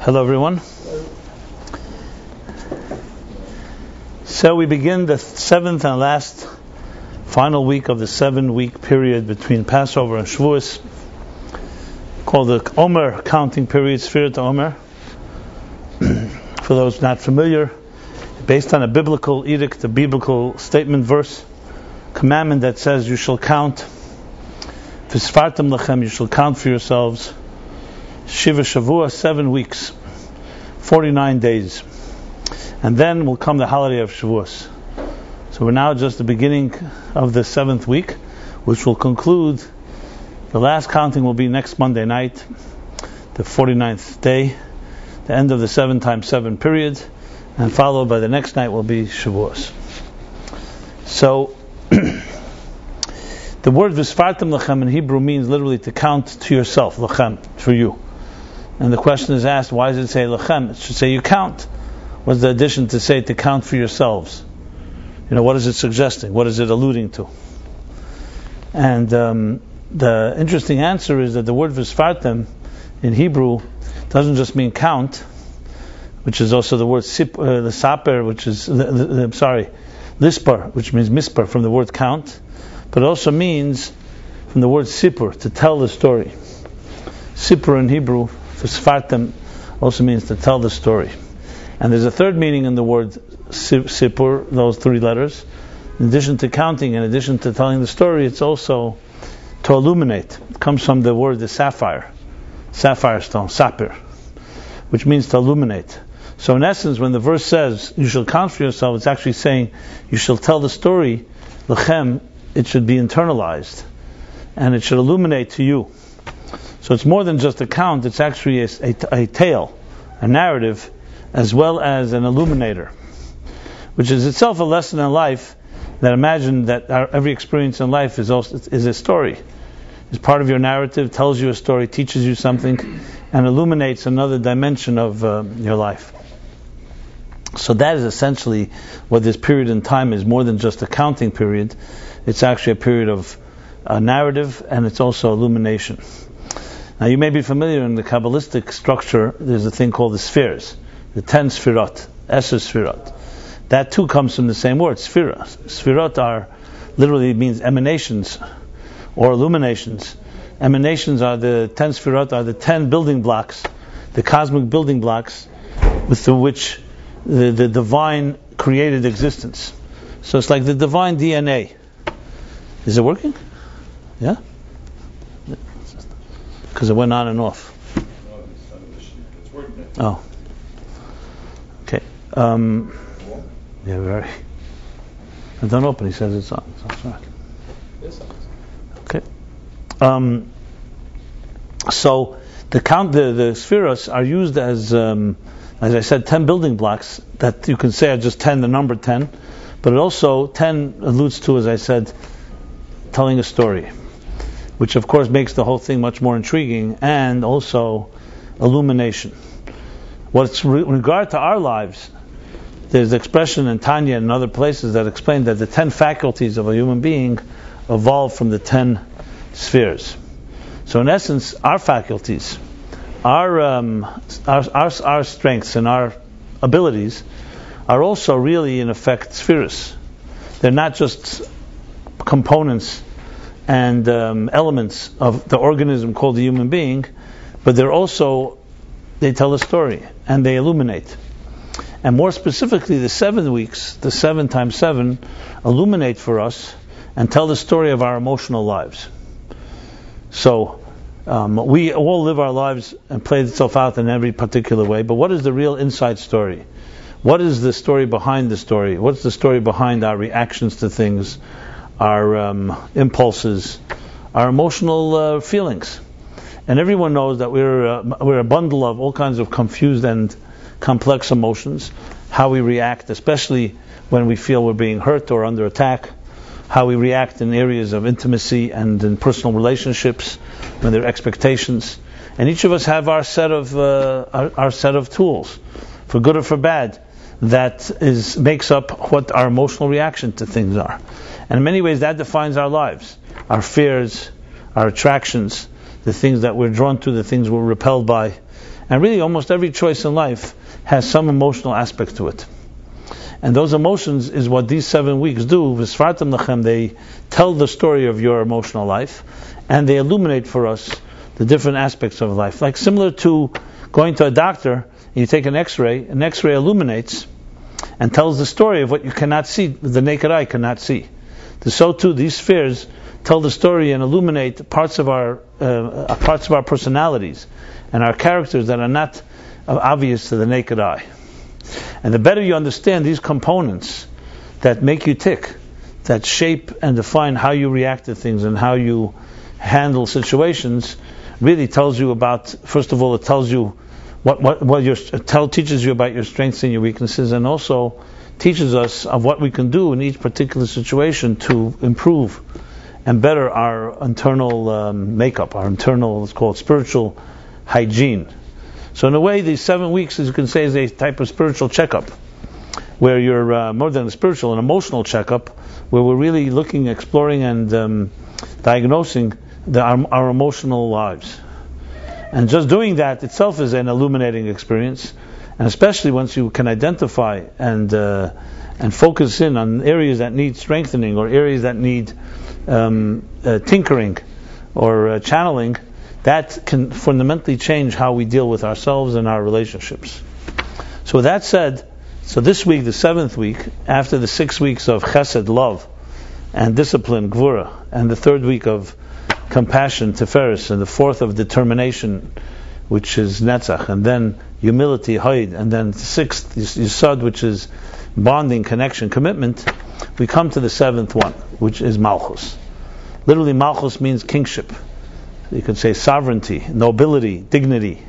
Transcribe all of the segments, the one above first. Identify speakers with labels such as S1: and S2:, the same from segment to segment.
S1: Hello everyone. So we begin the seventh and last final week of the 7-week period between Passover and Shavuos, called the Omer counting period, Sfirat Omer. For those not familiar, based on a biblical edict, a biblical statement verse, commandment that says you shall count, V'sfartem lachem, you shall count for yourselves, Shiva Shavua, 7 weeks, 49 days. And then will come the holiday of Shavuos. So we're now just the beginning of the 7th week, which will conclude, the last counting will be next Monday night, the 49th day, the end of the 7 times 7 period, and followed by the next night will be Shavuos. So, the word V'sfartem lachem in Hebrew means literally to count to yourself, lachem, for you. And the question is asked, why does it say lachem? It should say you count. What's the addition to say to count for yourselves? What is it suggesting? What is it alluding to? And the interesting answer is that the word V'sfartem in Hebrew doesn't just mean count, which is also the word the saper, which is lispar, which means mispar from the word count, but it also means from the word sipur, to tell the story. Sipur in Hebrew, V'sfartem, also means to tell the story. And there's a third meaning in the word sipur, those 3 letters. In addition to counting, in addition to telling the story, it's also to illuminate. It comes from the word the sapphire stone, sapir, which means to illuminate. So in essence, when the verse says, you shall count for yourself, it's actually saying, you shall tell the story, lechem, it should be internalized, and it should illuminate to you. So it's more than just a count, it's actually a tale, a narrative, as well as an illuminator, which is itself a lesson in life, that imagine that every experience in life is a story. It's part of your narrative, tells you a story, teaches you something, and illuminates another dimension of your life. So that is essentially what this period in time is, more than just a counting period. It's actually a period of narrative, and it's also illumination. Now you may be familiar in the Kabbalistic structure, there's a thing called the spheres, the 10 sfirot, Esher sfirot. That too comes from the same word, sphira. Sfirot are, literally means emanations, or illuminations. Emanations are the 10 sfirot, are the 10 building blocks, the cosmic building blocks, with which the divine created existence. So it's like the divine DNA. Is it working? Yeah? Because it went on and off.
S2: It's working.
S1: Oh. Okay. Yeah, very. I don't open. He says it's on. So it's right. Okay. So the spheros are used as I said, 10 building blocks that you can say are just 10, the number 10, but it also 10 alludes to, as I said, telling a story, which of course makes the whole thing much more intriguing, and also illumination. What's in regard to our lives, there's the expression in Tanya and other places that explain that the 10 faculties of a human being evolve from the 10 spheres. So in essence, our faculties, our strengths and our abilities are also really in effect spheres. They're not just components and elements of the organism called the human being, but they tell a story and they illuminate. And more specifically, the 7 weeks, the 7 times 7, illuminate for us and tell the story of our emotional lives. So we all live our lives and play itself out in every particular way, but what is the real inside story? What is the story behind the story? What's the story behind our reactions to things, our impulses, our emotional feelings? And everyone knows that we're a bundle of all kinds of confused and complex emotions, how we react, especially when we feel we're being hurt or under attack, how we react in areas of intimacy and in personal relationships, when there are expectations. And each of us have our set of tools, for good or for bad, that makes up what our emotional reaction to things are. And in many ways that defines our lives, our fears, our attractions, the things that we're drawn to, the things we're repelled by. And really almost every choice in life has some emotional aspect to it. And those emotions is what these 7 weeks do. They tell the story of your emotional life, and they illuminate for us the different aspects of life. Like similar to going to a doctor, and you take an X-ray illuminates and tells the story of what you cannot see, the naked eye cannot see. So too, these spheres tell the story and illuminate parts of our personalities and our characters that are not obvious to the naked eye. And the better you understand these components that make you tick, that shape and define how you react to things and how you handle situations, really tells you about, first of all, it tells you teaches you about your strengths and your weaknesses, and also teaches us of what we can do in each particular situation to improve and better our internal makeup, our internal, it's called spiritual hygiene. So in a way, these 7 weeks, as you can say, is a type of spiritual checkup, where you're more than a spiritual, an emotional checkup, where we're really looking, exploring, and diagnosing our emotional lives. And just doing that itself is an illuminating experience, and especially once you can identify and focus in on areas that need strengthening or areas that need tinkering or channeling, that can fundamentally change how we deal with ourselves and our relationships. So with that said, so this week, the 7th week, after the 6 weeks of chesed, love, and discipline, gvura, and the 3rd week of compassion, tiferes, and the 4th of determination, which is netzach, and then humility, hoid, and then the 6th, yisod, which is bonding, connection, commitment, we come to the 7th one, which is Malchus. Literally, Malchus means kingship. You could say sovereignty, nobility, dignity.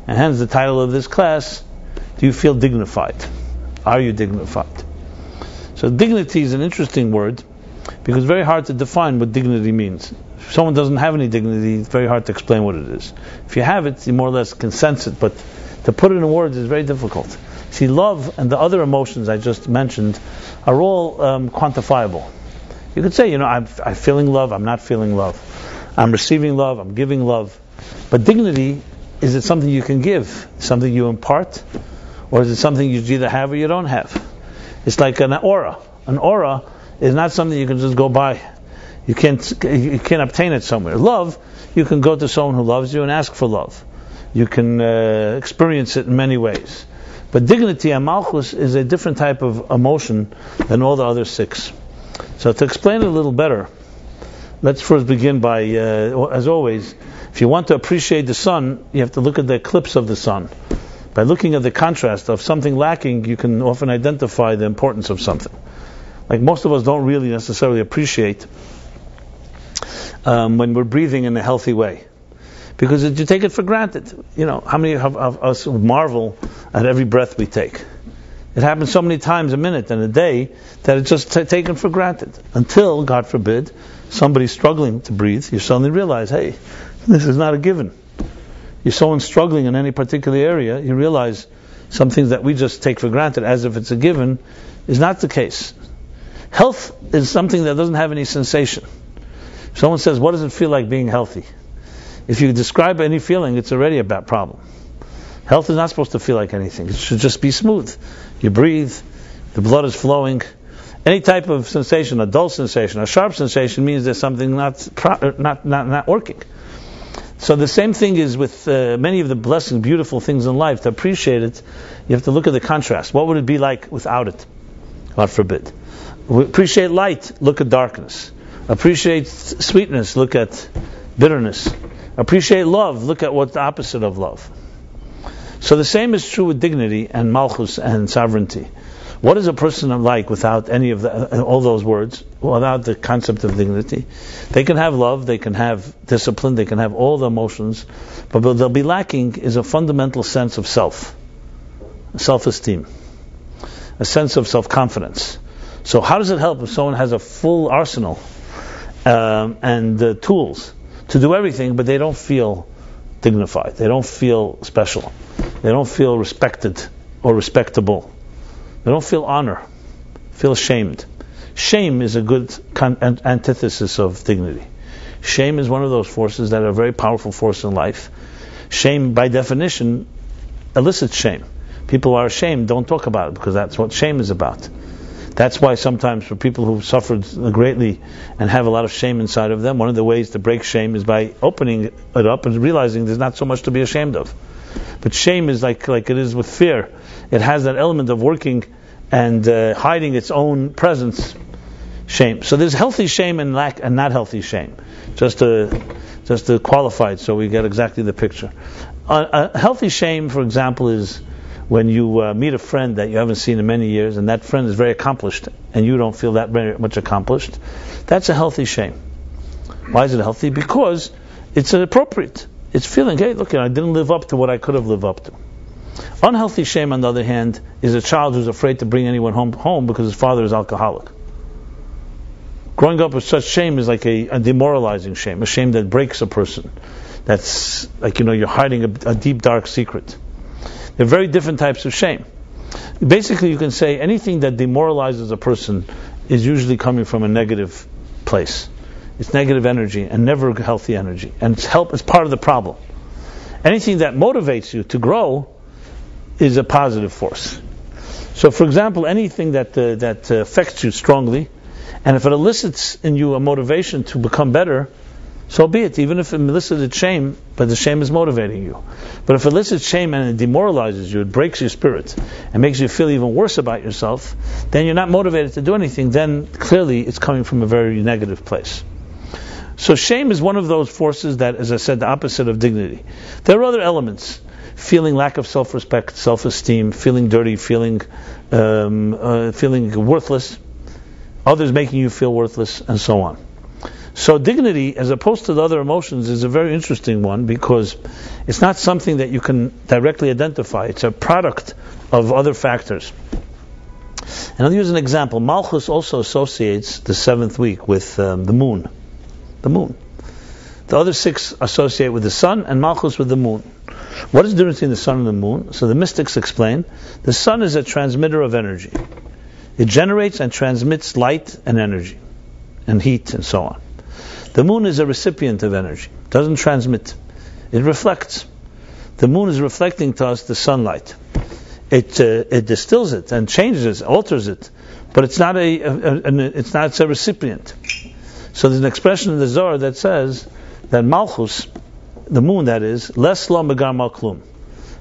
S1: And hence the title of this class, do you feel dignified? Are you dignified? So dignity is an interesting word, because it's very hard to define what dignity means. If someone doesn't have any dignity, it's very hard to explain what it is. If you have it, you more or less can sense it, but to put it in words is very difficult. See, love and the other emotions I just mentioned are all quantifiable. You could say, I'm feeling love, I'm not feeling love. I'm receiving love, I'm giving love. But dignity, is it something you can give? Something you impart? Or is it something you either have or you don't have? It's like an aura. An aura is not something you can just go by. You can't obtain it somewhere. Love, you can go to someone who loves you and ask for love. You can experience it in many ways. But dignity and malchus is a different type of emotion than all the other 6. So to explain it a little better, let's first begin by, as always, if you want to appreciate the sun, you have to look at the eclipse of the sun. By looking at the contrast of something lacking, you can often identify the importance of something. Like most of us don't really necessarily appreciate when we're breathing in a healthy way, because you take it for granted. How many of us marvel at every breath we take? It happens so many times a minute and a day that it's just taken for granted. Until, God forbid, somebody's struggling to breathe, you suddenly realize, hey, this is not a given. You're someone struggling in any particular area, you realize some things that we just take for granted as if it's a given is not the case. Health is something that doesn't have any sensation. If someone says, what does it feel like being healthy? If you describe any feeling, it's already a bad problem. Health is not supposed to feel like anything. It should just be smooth. You breathe, the blood is flowing. Any type of sensation, a dull sensation, a sharp sensation, means there's something not working. So the same thing is with many of the blessings, beautiful things in life. To appreciate it, you have to look at the contrast. What would it be like without it? God forbid. Appreciate light, look at darkness. Appreciate sweetness, look at bitterness. Appreciate love, look at what's the opposite of love. So the same is true with dignity and malchus and sovereignty. What is a person like without any of all those words, without the concept of dignity? They can have love, they can have discipline, they can have all the emotions, but what they'll be lacking is a fundamental sense of self-esteem, a sense of self-confidence. So how does it help if someone has a full arsenal and tools to do everything, but they don't feel dignified, they don't feel special, they don't feel respected or respectable, they don't feel honor, feel ashamed. Shame is a good antithesis of dignity. Shame is one of those forces that are a very powerful force in life. Shame, by definition, elicits shame. People who are ashamed don't talk about it because that's what shame is about. That's why sometimes for people who've suffered greatly and have a lot of shame inside of them, one of the ways to break shame is by opening it up and realizing there's not so much to be ashamed of. But shame is like it is with fear. It has that element of working and hiding its own presence. Shame. So there's healthy shame and not healthy shame. Just to qualify it so we get exactly the picture. A healthy shame, for example, is when you meet a friend that you haven't seen in many years, and that friend is very accomplished, and you don't feel that very much accomplished. That's a healthy shame. Why is it healthy? Because it's appropriate. It's feeling, hey, look, I didn't live up to what I could have lived up to. Unhealthy shame, on the other hand, is a child who's afraid to bring anyone home because his father is alcoholic. Growing up with such shame is like a demoralizing shame, a shame that breaks a person. That's like, you're hiding a deep, dark secret. There are very different types of shame. Basically, you can say anything that demoralizes a person is usually coming from a negative place. It's negative energy and never healthy energy. And it's part of the problem. Anything that motivates you to grow is a positive force. So, for example, anything that affects you strongly, and if it elicits in you a motivation to become better, so be it. Even if it elicited shame, but the shame is motivating you. But if it elicits shame and it demoralizes you, it breaks your spirit, and makes you feel even worse about yourself, then you're not motivated to do anything. Then clearly it's coming from a very negative place. So shame is one of those forces that, as I said, the opposite of dignity. There are other elements. Feeling lack of self-respect, self-esteem, feeling dirty, feeling worthless, others making you feel worthless, and so on. So dignity, as opposed to the other emotions, is a very interesting one because it's not something that you can directly identify. It's a product of other factors. And I'll use an example. Malchus also associates the seventh week with the moon. The moon. The other six associate with the sun, and Malchus with the moon. What is the difference between the sun and the moon? So the mystics explain, the sun is a transmitter of energy. It generates and transmits light and energy, and heat, and so on. The moon is a recipient of energy. It doesn't transmit. It reflects. The moon is reflecting to us the sunlight. It distills it and changes it, alters it, but it's not a recipient. So there's an expression in the Zohar that says that Malchus, the moon that is, les lo megar malklum,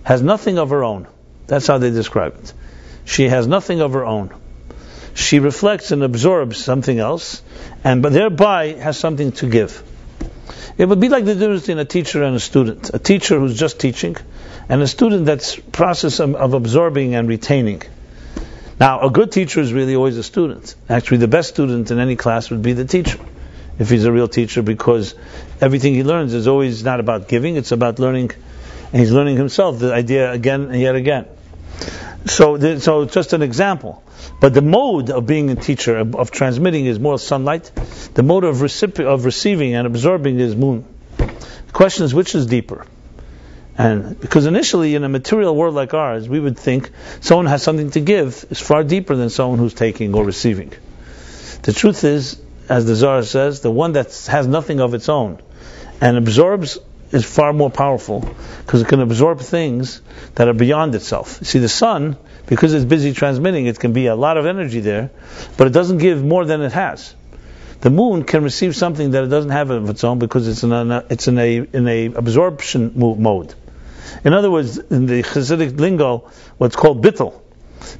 S1: has nothing of her own. That's how they describe it. She has nothing of her own. She reflects and absorbs something else, but thereby has something to give. It would be like the difference between a teacher and a student. A teacher who's just teaching, and a student that's process of absorbing and retaining. Now, a good teacher is really always a student. Actually, the best student in any class would be the teacher, if he's a real teacher, because everything he learns is always not about giving, it's about learning, and he's learning himself, the idea again and yet again. So just an example. But the mode of being a teacher, of transmitting, is more sunlight. The mode of receiving and absorbing is moon. The question is, which is deeper? And because initially, in a material world like ours, we would think someone has something to give is far deeper than someone who's taking or receiving. The truth is, as the Zohar says, the one that has nothing of its own and absorbs is far more powerful because it can absorb things that are beyond itself. See, the sun, because it's busy transmitting, it can be a lot of energy there, but it doesn't give more than it has. The moon can receive something that it doesn't have of its own because it's in a absorption mode. In other words, in the Hasidic lingo, what's called bittul.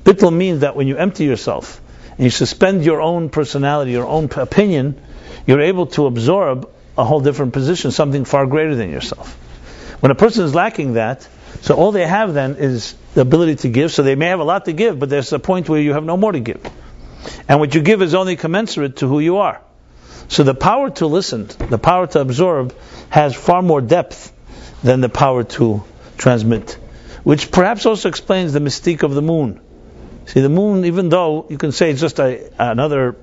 S1: Bittul means that when you empty yourself and you suspend your own personality, your own opinion, you're able to absorb a whole different position, something far greater than yourself. When a person is lacking that, so all they have then is the ability to give, so they may have a lot to give, but there's a point where you have no more to give. And what you give is only commensurate to who you are. So the power to listen, the power to absorb, has far more depth than the power to transmit, which perhaps also explains the mystique of the moon. See, the moon, even though you can say it's just another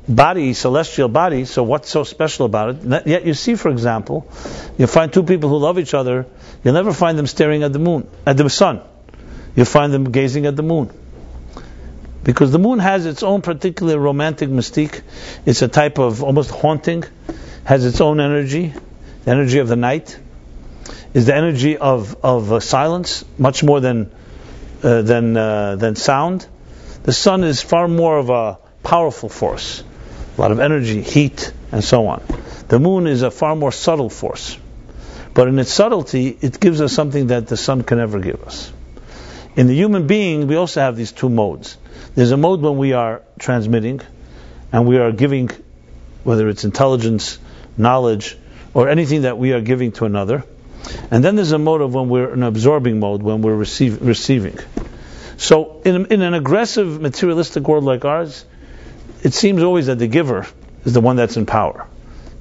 S1: body, celestial body, so what's so special about it? Yet you see, for example, you find two people who love each other, you'll never find them staring at the moon, at the sun. You'll find them gazing at the moon. Because the moon has its own particular romantic mystique. It's a type of almost haunting, has its own energy, the energy of the night, is the energy of silence, much more than sound. The sun is far more of a powerful force, a lot of energy, heat, and so on. The moon is a far more subtle force. But in its subtlety, it gives us something that the sun can never give us. In the human being, we also have these two modes. There's a mode when we are transmitting, and we are giving, whether it's intelligence, knowledge, or anything that we are giving to another. And then there's a mode of when we're in absorbing mode, when we're receiving. So in an aggressive, materialistic world like ours, it seems always that the giver is the one that's in power,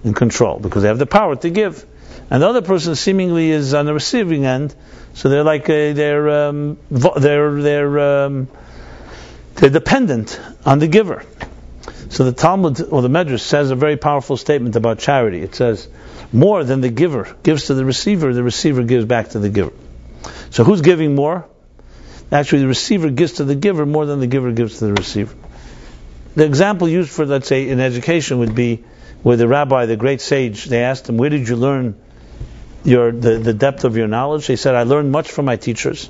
S1: in control, because they have the power to give. And the other person seemingly is on the receiving end, so they're like they're dependent on the giver. So the Talmud or the Medrash says a very powerful statement about charity. It says, more than the giver gives to the receiver gives back to the giver. So who's giving more? Actually, the receiver gives to the giver more than the giver gives to the receiver. The example used for, let's say, in education would be where the rabbi, the great sage, they asked him, where did you learn the depth of your knowledge? He said, I learned much from my teachers.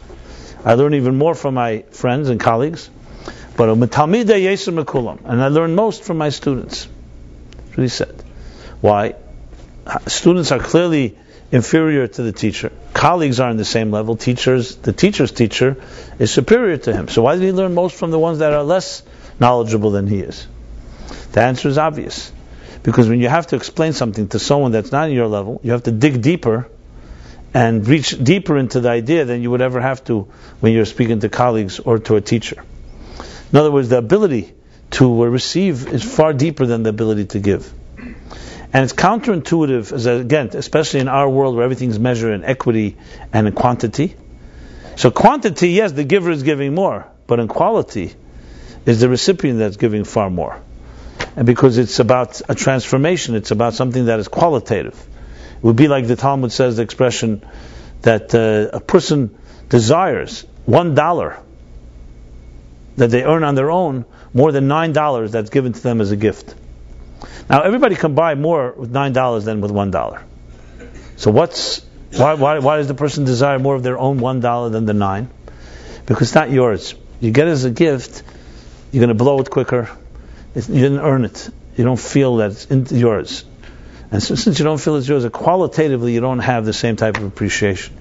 S1: I learned even more from my friends and colleagues. But and I learned most from my students. That's what he said. Why? Students are clearly inferior to the teacher. Colleagues are on the same level. The teacher's teacher is superior to him. So why did he learn most from the ones that are less knowledgeable than he is? The answer is obvious. Because when you have to explain something to someone that's not on your level, you have to dig deeper and reach deeper into the idea than you would ever have to when you're speaking to colleagues or to a teacher. In other words, the ability to receive is far deeper than the ability to give. And it's counterintuitive, as again, especially in our world where everything's measured in equity and in quantity. So quantity, yes, the giver is giving more, but in quality is the recipient that's giving far more. And because it's about a transformation, it's about something that is qualitative. It would be like the Talmud says, the expression that a person desires $1 that they earn on their own more than $9 that's given to them as a gift. Now everybody can buy more with $9 than with $1. So why does the person desire more of their own $1 than the $9? Because it's not yours. You get it as a gift, you're going to blow it quicker. You didn't earn it. You don't feel that it's yours. And since you don't feel it's yours, qualitatively you don't have the same type of appreciation.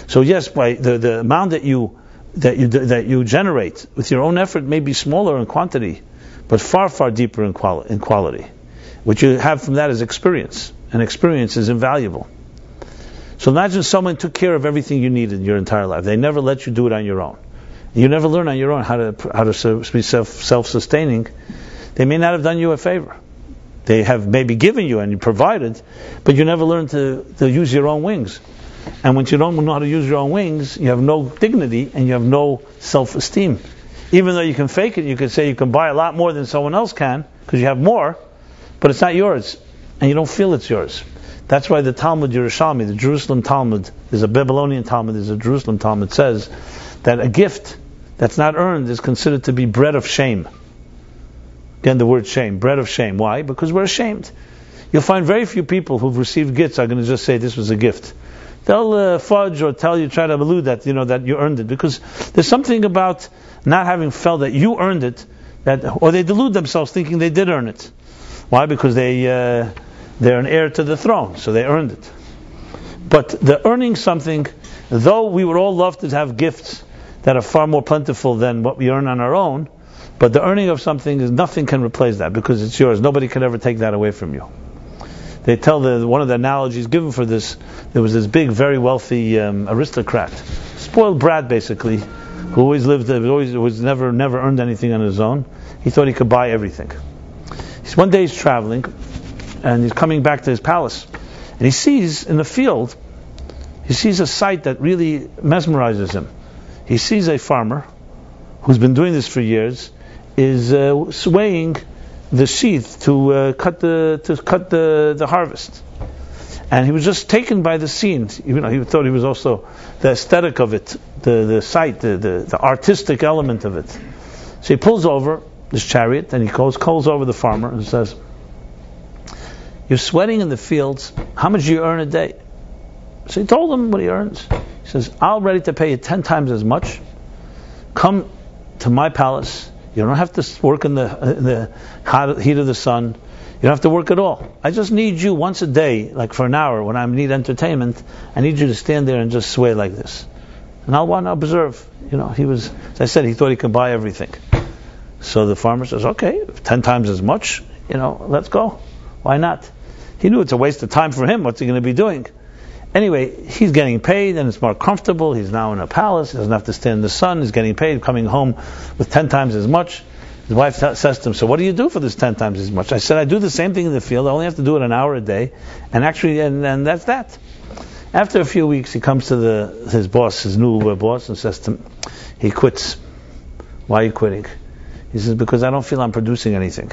S1: So yes, by the amount that you generate with your own effort may be smaller in quantity, but far, far deeper in quality. What you have from that is experience, and experience is invaluable. So imagine someone took care of everything you needed in your entire life. They never let you do it on your own. You never learn on your own how to be self-sustaining. They may not have done you a favor. They have maybe given you and you provided, but you never learn to use your own wings. And when you don't know how to use your own wings, you have no dignity and you have no self-esteem. Even though you can fake it, you can say you can buy a lot more than someone else can, because you have more, but it's not yours, and you don't feel it's yours. That's why the Talmud Yerushalmi, the Jerusalem Talmud, there's a Babylonian Talmud, there's a Jerusalem Talmud, says that a gift that's not earned is considered to be bread of shame. Again, the word shame, bread of shame. Why? Because we're ashamed. You'll find very few people who've received gifts are going to just say this was a gift. They'll fudge or try to allude that that you earned it, because there's something about not having felt that you earned it, or they delude themselves thinking they did earn it. Why? Because they're an heir to the throne, so they earned it. But the earning something, though we would all love to have gifts that are far more plentiful than what we earn on our own, but the earning of something is nothing can replace that, because it's yours. Nobody can ever take that away from you. They tell one of the analogies given for this, there was this big, very wealthy aristocrat, spoiled brat basically, who always never earned anything on his own. He thought he could buy everything. One day he's traveling, and he's coming back to his palace, and he sees in the field, he sees a sight that really mesmerizes him. He sees a farmer who's been doing this for years, is swaying the sheath to cut the harvest, and he was just taken by the scene. He thought he was also the aesthetic of it, the sight, the artistic element of it. So he pulls over this chariot and he calls over the farmer and says, "You're sweating in the fields. How much do you earn a day?" So he told him what he earns. He says, "I'm ready to pay you 10 times as much. Come to my palace. You don't have to work in the hot heat of the sun. You don't have to work at all. I just need you once a day, like for an hour when I need entertainment. I need you to stand there and just sway like this. And I'll want to observe." He was, as I said, he thought he could buy everything. So the farmer says, "Okay, 10 times as much, let's go. Why not?" He knew it's a waste of time for him. What's he going to be doing? Anyway, he's getting paid and it's more comfortable. He's now in a palace. He doesn't have to stand in the sun. He's getting paid, coming home with 10 times as much. His wife says to him, "So what do you do for this 10 times as much?" I said, "I do the same thing in the field. I only have to do it an hour a day. And that's that." After a few weeks, he comes to his boss, his new boss, and says to him, he quits. "Why are you quitting?" He says, "Because I don't feel I'm producing anything.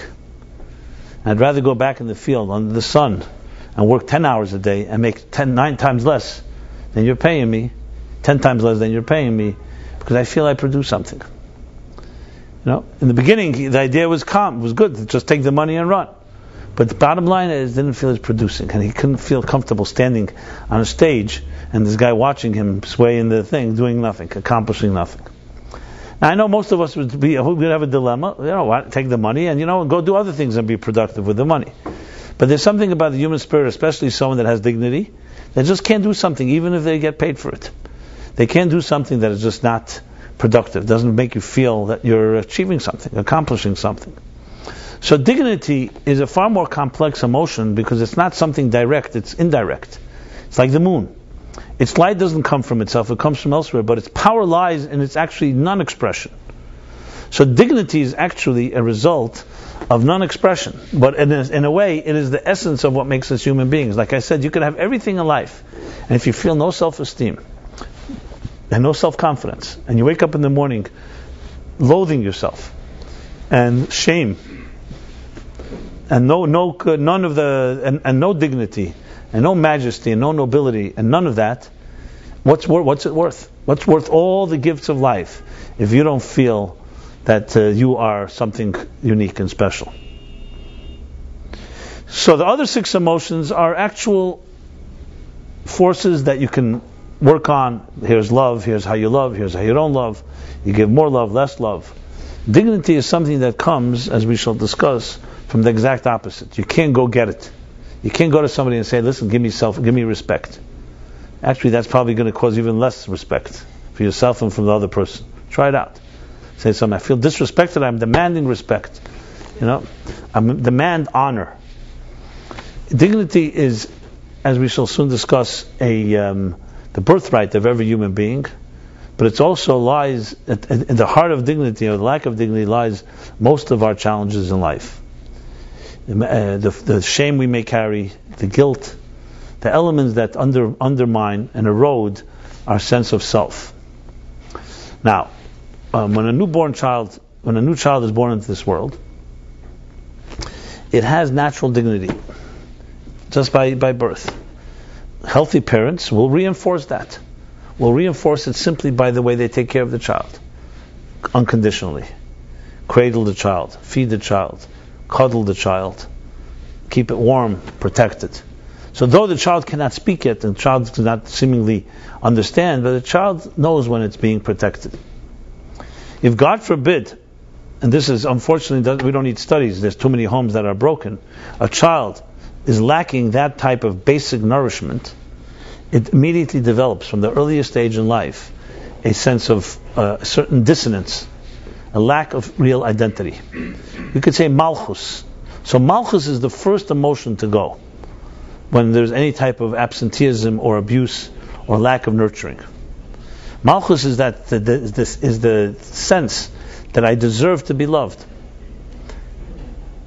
S1: I'd rather go back in the field under the sun and work 10 hours a day and make 9 times less than you're paying me, 10 times less than you're paying me, because I feel I produce something." In the beginning, the idea was calm, was good, just take the money and run. But the bottom line is, didn't feel he's producing, and he couldn't feel comfortable standing on a stage and this guy watching him sway in the thing, doing nothing, accomplishing nothing. Now, I know most of us would have a dilemma. Take the money and go do other things and be productive with the money. But there's something about the human spirit, especially someone that has dignity, that just can't do something even if they get paid for it. They can't do something that is just not productive, doesn't make you feel that you're achieving something, accomplishing something. So dignity is a far more complex emotion because it's not something direct, it's indirect. It's like the moon. Its light doesn't come from itself, it comes from elsewhere, but its power lies in its actually non-expression. So dignity is actually a result of non-expression, but in a way it is the essence of what makes us human beings. Like I said, you could have everything in life, and if you feel no self-esteem and no self-confidence, and you wake up in the morning loathing yourself and shame and no dignity and no majesty and no nobility and none of that, what's it worth? What's worth all the gifts of life if you don't feel that you are something unique and special? So the other 6 emotions are actual forces that you can work on. Here's love, here's how you love, here's how you don't love. You give more love, less love. Dignity is something that comes, as we shall discuss, from the exact opposite. You can't go get it. You can't go to somebody and say, "Listen, give me respect." Actually, that's probably going to cause even less respect for yourself and from the other person. Try it out. Say something, "I feel disrespected, I'm demanding respect. I'm demand honor." Dignity is, as we shall soon discuss, the birthright of every human being, but it also lies at the heart of dignity, or the lack of dignity, lies most of our challenges in life. The shame we may carry, the guilt, the elements that undermine and erode our sense of self. Now, when a new child is born into this world, it has natural dignity, just by birth. Healthy parents will reinforce that. Will reinforce it simply by the way they take care of the child, unconditionally. Cradle the child, feed the child, cuddle the child, keep it warm, protect it. So though the child cannot speak yet, and the child does not seemingly understand, but the child knows when it's being protected. If God forbid, and this is unfortunately, we don't need studies, there's too many homes that are broken, a child is lacking that type of basic nourishment, it immediately develops from the earliest stage in life a sense of a certain dissonance, a lack of real identity. You could say Malchus. So Malchus is the first emotion to go when there's any type of absenteeism or abuse or lack of nurturing. Malchus is the sense that I deserve to be loved.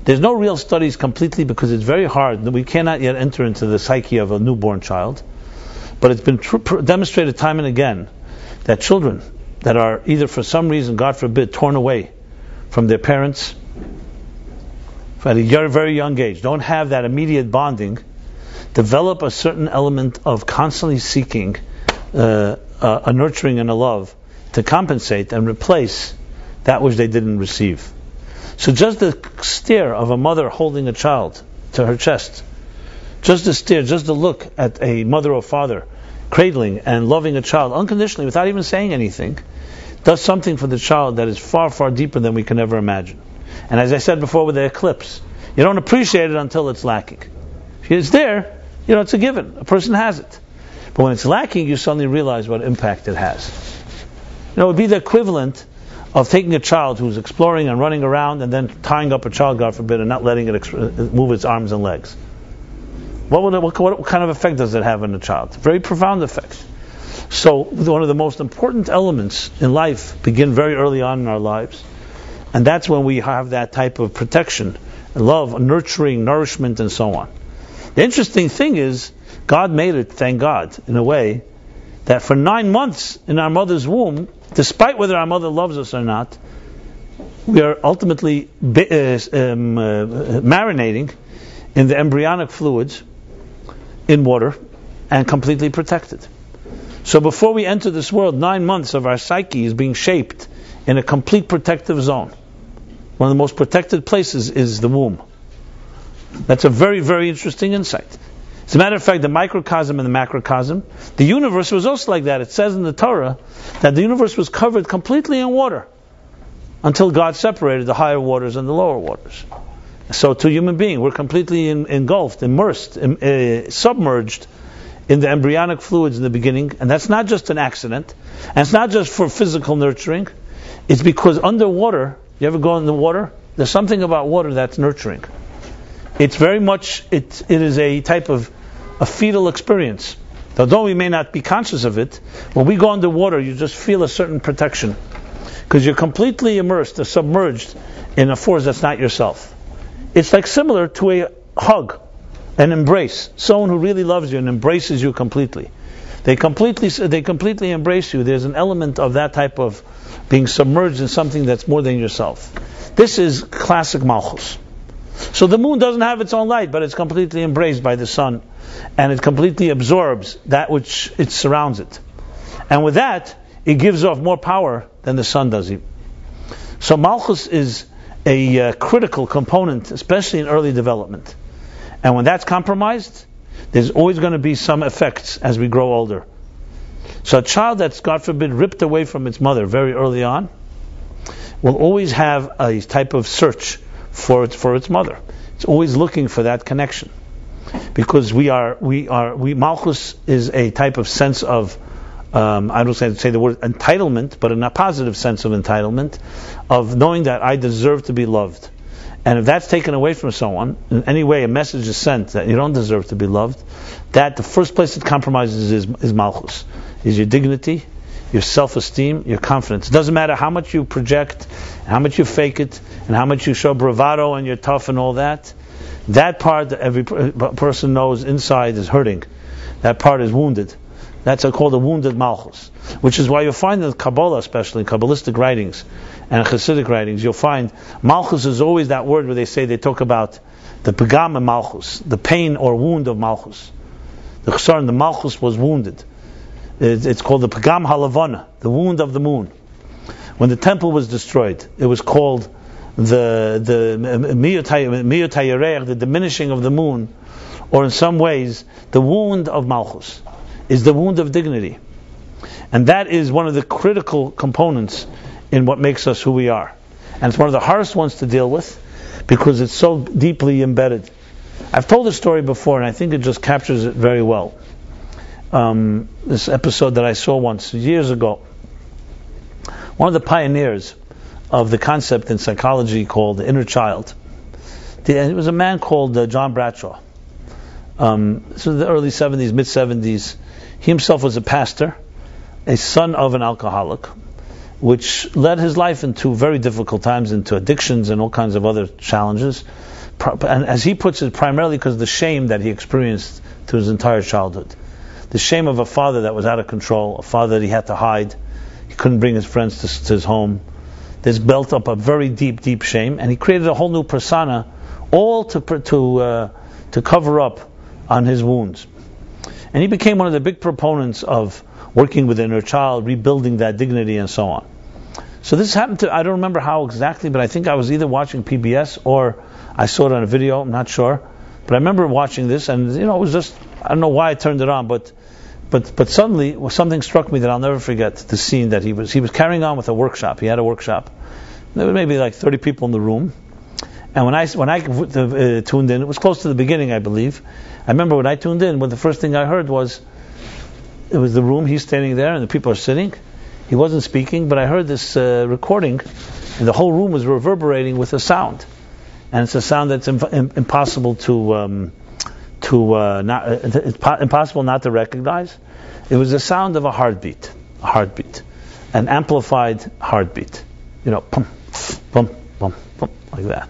S1: There's no real studies completely because it's very hard. We cannot yet enter into the psyche of a newborn child. But it's been demonstrated time and again that children that are either for some reason, God forbid, torn away from their parents at a very young age, don't have that immediate bonding, develop a certain element of constantly seeking a nurturing and a love to compensate and replace that which they didn't receive. So just the stare of a mother holding a child to her chest, just the stare, just the look at a mother or father cradling and loving a child unconditionally without even saying anything, does something for the child that is far, far deeper than we can ever imagine. And as I said before with the eclipse, you don't appreciate it until it's lacking. If it's there, it's a given. A person has it. But when it's lacking, you suddenly realize what impact it has. It would be the equivalent of taking a child who's exploring and running around and then tying up a child, God forbid, and not letting it move its arms and legs. What kind of effect does it have on a child? Very profound effect. So one of the most important elements in life begin very early on in our lives, and that's when we have that type of protection, love, nurturing, nourishment, and so on. The interesting thing is, God made it, thank God, in a way, that for 9 months in our mother's womb, despite whether our mother loves us or not, we are ultimately marinating in the embryonic fluids in water and completely protected. So before we enter this world, 9 months of our psyche is being shaped in a complete protective zone. One of the most protected places is the womb. That's a very, very interesting insight. As a matter of fact, the microcosm and the macrocosm, the universe was also like that. It says in the Torah that the universe was covered completely in water until God separated the higher waters and the lower waters. So to human being, we're completely engulfed, immersed, submerged in the embryonic fluids in the beginning, and that's not just an accident, and it's not just for physical nurturing. It's because underwater, you ever go in the water? There's something about water that's nurturing. It's very much, it is a type of a fetal experience. Although we may not be conscious of it, when we go underwater, you just feel a certain protection, because you're completely immersed or submerged in a force that's not yourself. It's like similar to a hug, an embrace. Someone who really loves you and embraces you completely. They completely embrace you. There's an element of that type of being submerged in something that's more than yourself. This is classic Malchus. So the moon doesn't have its own light, but it's completely embraced by the sun, and it completely absorbs that which it surrounds it. And with that, it gives off more power than the sun does. So Malchus is a critical component, especially in early development. And when that's compromised, there's always going to be some effects as we grow older. So a child that's, God forbid, ripped away from its mother very early on will always have a type of search for its mother. It's always looking for that connection, because Malchus is a type of sense of I don't say the word entitlement, but in a positive sense of entitlement, of knowing that I deserve to be loved. And if that's taken away from someone, in any way a message is sent that you don't deserve to be loved, that the first place it compromises is Malchus, is your dignity, your self-esteem, your confidence. It doesn't matter how much you project, how much you fake it, and how much you show bravado and you're tough and all that. That part that every person knows inside is hurting. That part is wounded. That's called a wounded Malchus. Which is why you'll find in Kabbalah, especially in Kabbalistic writings and Hasidic writings, you'll find Malchus is always that word where they talk about the pegam and Malchus, the pain or wound of Malchus. The Chesar, the Malchus was wounded. It's called the pegam halavana, the wound of the moon. When the temple was destroyed, it was called the miyut hayerech, the diminishing of the moon, or in some ways the wound of Malchus is the wound of dignity. And that is one of the critical components in what makes us who we are. And it's one of the hardest ones to deal with because it's so deeply embedded. I've told this story before, and I think it just captures it very well. This episode that I saw once, years ago. One of the pioneers of the concept in psychology called the inner child. It was a man called John Bradshaw. This was the early 70s, mid-70s. He himself was a pastor, a son of an alcoholic, which led his life into very difficult times, into addictions and all kinds of other challenges. And as he puts it, primarily because of the shame that he experienced through his entire childhood. The shame of a father that was out of control, a father that he had to hide. He couldn't bring his friends to his home. There's built up a very deep, deep shame, and he created a whole new persona, all to cover up on his wounds. And he became one of the big proponents of working with the inner child, rebuilding that dignity, and so on. So this happened to, I don't remember how exactly, but I think I was either watching PBS or I saw it on a video, I'm not sure. But I remember watching this, and it was just, I don't know why I turned it on, but suddenly something struck me that I'll never forget. The scene that he was carrying on with a workshop. He had a workshop. There were maybe like 30 people in the room. And when I tuned in, it was close to the beginning, I believe. I remember when I tuned in, the first thing I heard was, it was the room, he's standing there and the people are sitting. He wasn't speaking, but I heard this recording, and the whole room was reverberating with a sound. And it's a sound that's impossible impossible not to recognize. It was the sound of a heartbeat, an amplified heartbeat. Pum, pum, pum, pum, like that.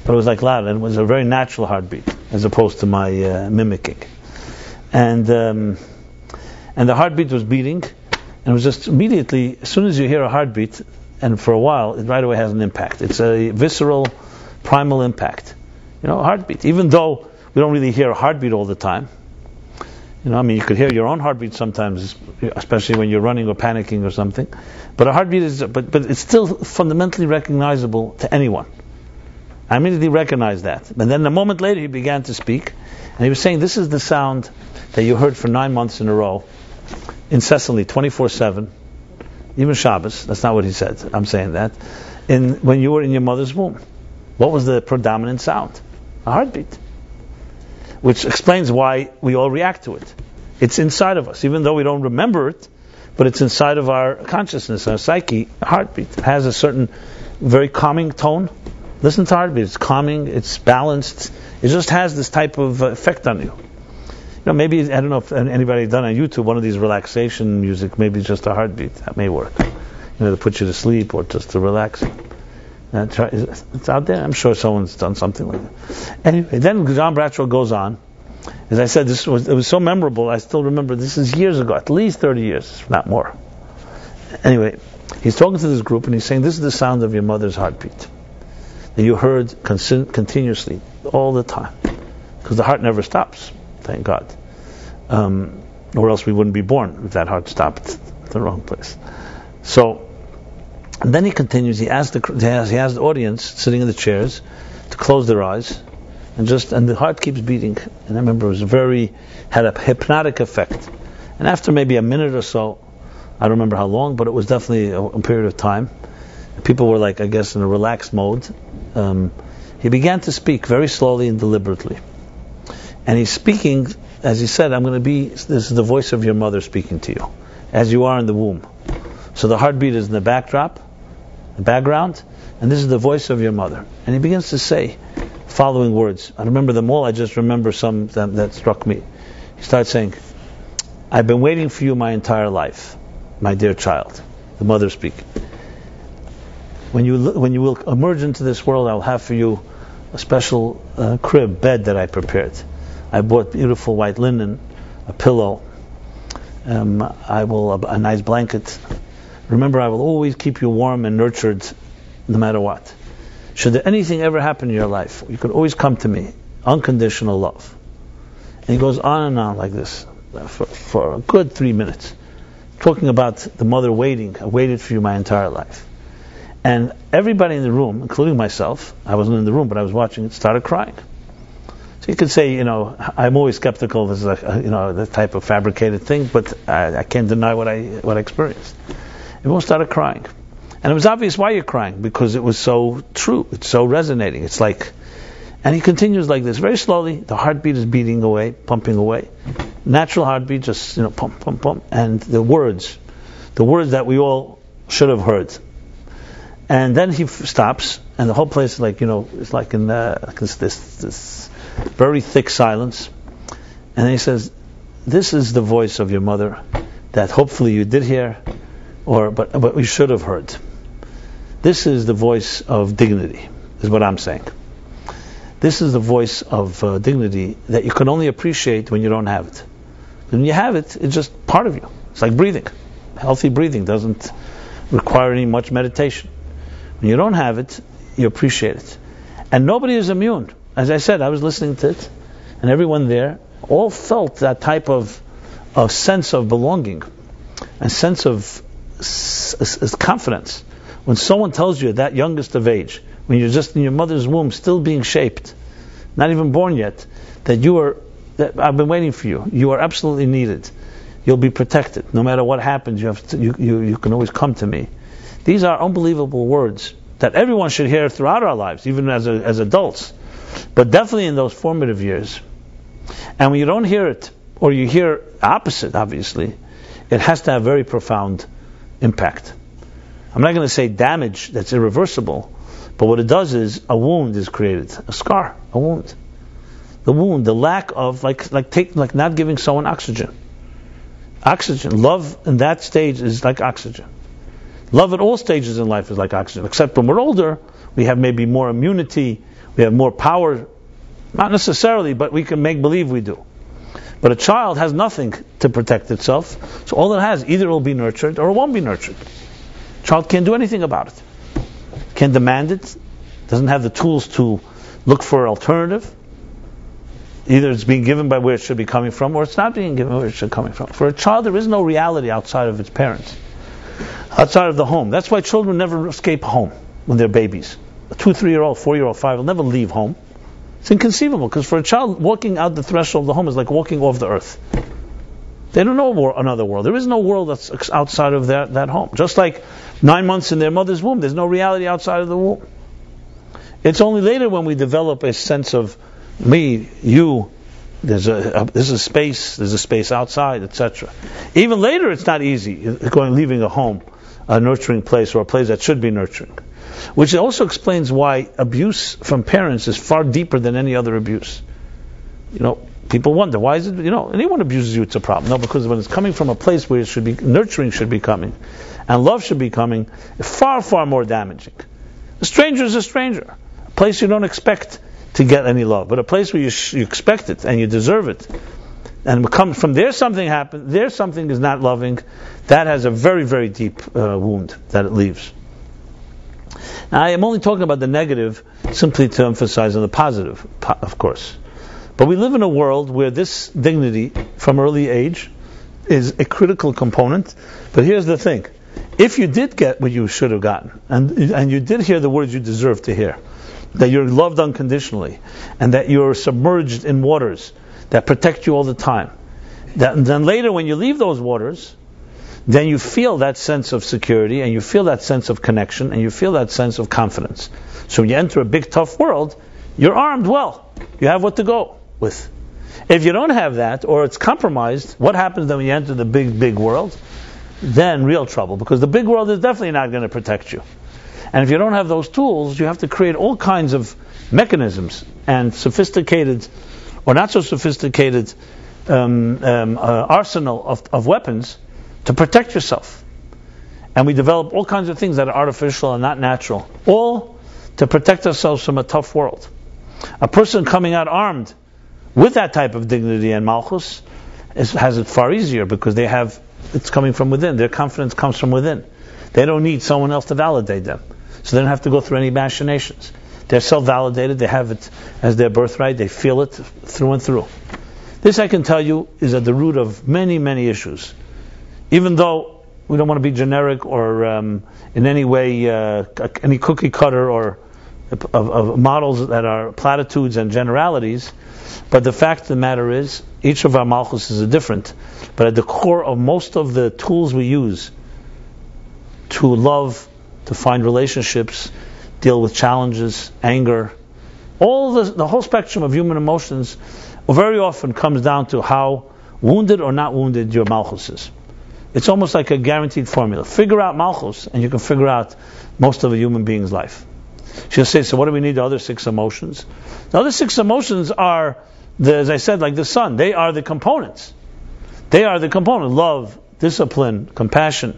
S1: But it was like loud, and it was a very natural heartbeat, as opposed to my mimicking. And the heartbeat was beating, and it was just immediately, as soon as you hear a heartbeat, and for a while, it right away has an impact. It's a visceral, primal impact. A heartbeat. Even though we don't really hear a heartbeat all the time. You could hear your own heartbeat sometimes, especially when you're running or panicking or something. But a heartbeat is, but it's still fundamentally recognizable to anyone. I immediately recognized that. And then a moment later, he began to speak, and he was saying, this is the sound that you heard for 9 months in a row, incessantly, 24/7, even Shabbos. That's not what he said. I'm saying that. When you were in your mother's womb, what was the predominant sound? A heartbeat. Which explains why we all react to it. It's inside of us, even though we don't remember it, but it's inside of our consciousness, our psyche. A heartbeat has a certain very calming tone. Listen to heartbeat. It's calming, it's balanced. It just has this type of effect on you. Maybe, I don't know if anybody done on YouTube one of these relaxation music, maybe just a heartbeat. That may work. To put you to sleep or just to relax. It's out there. I'm sure someone's done something like that. Anyway, then John Bradshaw goes on. As I said, it was so memorable. I still remember. This is years ago, at least 30 years, if not more. Anyway, he's talking to this group and he's saying, this is the sound of your mother's heartbeat that you heard continuously all the time, because the heart never stops. Thank God. Or else we wouldn't be born if that heart stopped at the wrong place. So. And then he continues. He has the audience sitting in the chairs to close their eyes, and the heart keeps beating. And I remember it had a hypnotic effect. And after maybe a minute or so, I don't remember how long, but it was definitely a period of time. People were in a relaxed mode. He began to speak very slowly and deliberately. And he's speaking, as he said, this is the voice of your mother speaking to you, as you are in the womb. So the heartbeat is in the background, and this is the voice of your mother. And he begins to say following words. I remember them all, I just remember some that struck me. He starts saying, I've been waiting for you my entire life, my dear child. The mother speaking. When you will emerge into this world, I will have for you a special bed that I prepared. I bought beautiful white linen, a pillow, a nice blanket. Remember, I will always keep you warm and nurtured, no matter what. Should there anything ever happen in your life, you can always come to me. Unconditional love. And he goes on and on like this for a good 3 minutes, talking about the mother waiting. I waited for you my entire life. And everybody in the room, including myself, I wasn't in the room, but I was watching it, started crying. So you could say, I'm always skeptical. This is the type of fabricated thing, but I can't deny what I experienced. Everyone started crying, and it was obvious why you're crying, because it was so true. It's so resonating. It's like, and he continues like this very slowly. The heartbeat is beating away, pumping away. Natural heartbeat, just pump, pump, pump, and the words that we all should have heard. And then he stops, and the whole place is it's like in this very thick silence. And then he says, this is the voice of your mother that hopefully you did hear, but we should have heard. This is the voice of dignity, is what I'm saying. This is the voice of dignity that you can only appreciate when you don't have it. When you have it, it's just part of you. It's like breathing. Healthy breathing doesn't require any much meditation. When you don't have it, you appreciate it. And nobody is immune. As I said, I was listening to it, and everyone there all felt that type of sense of belonging, a sense of confidence. When someone tells you at that youngest of age, when you're just in your mother's womb, still being shaped, not even born yet, that I've been waiting for you. You are absolutely needed. You'll be protected. No matter what happens, you can always come to me. These are unbelievable words that everyone should hear throughout our lives, even as adults, but definitely in those formative years. And when you don't hear it, or you hear opposite, obviously, it has to have very profound impact. I'm not going to say damage that's irreversible, but what it does is a wound is created, a scar, a wound. The wound, the lack of, like not giving someone oxygen. Oxygen, love in that stage is like oxygen. Love at all stages in life is like oxygen, except when we're older, we have maybe more immunity, we have more power, not necessarily, but we can make believe we do. But a child has nothing to protect itself, so all it has, either it will be nurtured or it won't be nurtured. Child can't do anything about it. Can't demand it, doesn't have the tools to look for an alternative. Either it's being given by where it should be coming from, or it's not being given where it should be coming from. For a child, there is no reality outside of its parents, outside of the home. That's why children never escape home when they're babies. A 2, 3-year-old, 4-year-old, 5 will never leave home. It's inconceivable, because for a child, walking out the threshold of the home is like walking off the earth. They don't know another world. There is no world that's outside of that home. Just like 9 months in their mother's womb, there's no reality outside of the womb. It's only later when we develop a sense of me, you, there's a space outside, etc. Even later, it's not easy leaving a home, a nurturing place, or a place that should be nurturing. Which also explains why abuse from parents is far deeper than any other abuse. People wonder, why is it, anyone abuses you, it's a problem. No, because when it's coming from a place where it should be, nurturing should be coming, and love should be coming, it's far, far more damaging. A stranger is a stranger. A place you don't expect to get any love, but a place where you expect it and you deserve it, and from there something happens, there something is not loving, that has a very, very deep wound that it leaves. Now, I am only talking about the negative simply to emphasize on the positive, of course. But we live in a world where this dignity from early age is a critical component. But here's the thing. If you did get what you should have gotten, and you did hear the words you deserve to hear, that you're loved unconditionally, and that you're submerged in waters that protect you all the time, then later when you leave those waters, then you feel that sense of security, and you feel that sense of connection, and you feel that sense of confidence. So when you enter a big, tough world, you're armed well. You have what to go with. If you don't have that, or it's compromised, what happens then when you enter the big, big world? Then real trouble, because the big world is definitely not going to protect you. And if you don't have those tools, you have to create all kinds of mechanisms and sophisticated, or not so sophisticated, arsenal of weapons to protect yourself. And we develop all kinds of things that are artificial and not natural, all to protect ourselves from a tough world. A person coming out armed with that type of dignity and malchus has it far easier, because it's coming from within. Their confidence comes from within. They don't need someone else to validate them. So they don't have to go through any machinations. They're self-validated. They have it as their birthright. They feel it through and through. This, I can tell you, is at the root of many, many issues. Even though we don't want to be generic or in any way any cookie cutter or of models that are platitudes and generalities, but the fact of the matter is, each of our malchus is different. But at the core of most of the tools we use to love, to find relationships, deal with challenges, anger, all the whole spectrum of human emotions very often comes down to how wounded or not wounded your malchus is. It's almost like a guaranteed formula. Figure out malchus, and you can figure out most of a human being's life. She'll say, so what do we need the other 6 emotions? The other 6 emotions are, as I said, like the sun. They are the components. They are the component. Love, discipline, compassion,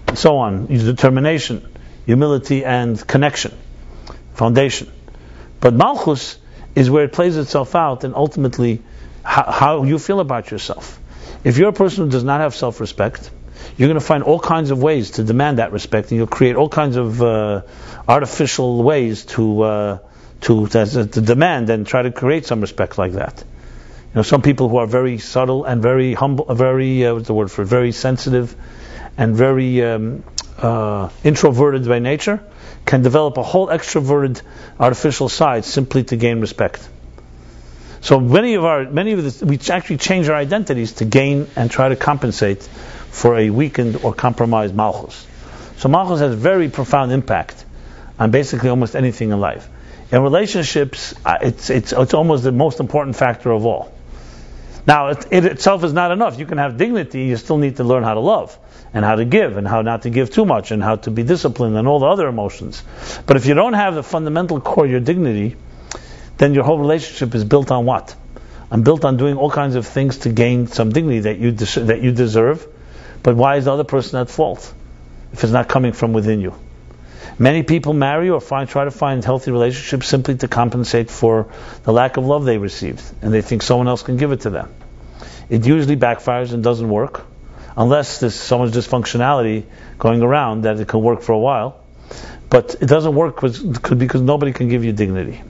S1: and so on. Determination, humility, and connection. Foundation. But malchus is where it plays itself out, and ultimately how you feel about yourself. If you're a person who does not have self-respect, you're going to find all kinds of ways to demand that respect, and you'll create all kinds of artificial ways to demand and try to create some respect like that. Some people who are very subtle and very humble, very very sensitive, and very introverted by nature can develop a whole extroverted artificial side simply to gain respect. So we actually change our identities to gain and try to compensate for a weakened or compromised Malchus. So Malchus has very profound impact on basically almost anything in life. In relationships, it's almost the most important factor of all. Now, it itself is not enough. You can have dignity, you still need to learn how to love, and how to give, and how not to give too much, and how to be disciplined, and all the other emotions. But if you don't have the fundamental core, your dignity, then your whole relationship is built on what? And built on doing all kinds of things to gain some dignity that you deserve. But why is the other person at fault if it's not coming from within you? Many people marry or try to find healthy relationships simply to compensate for the lack of love they received, and they think someone else can give it to them. It usually backfires and doesn't work, unless there's so much dysfunctionality going around that it can work for a while. But it doesn't work because nobody can give you dignity.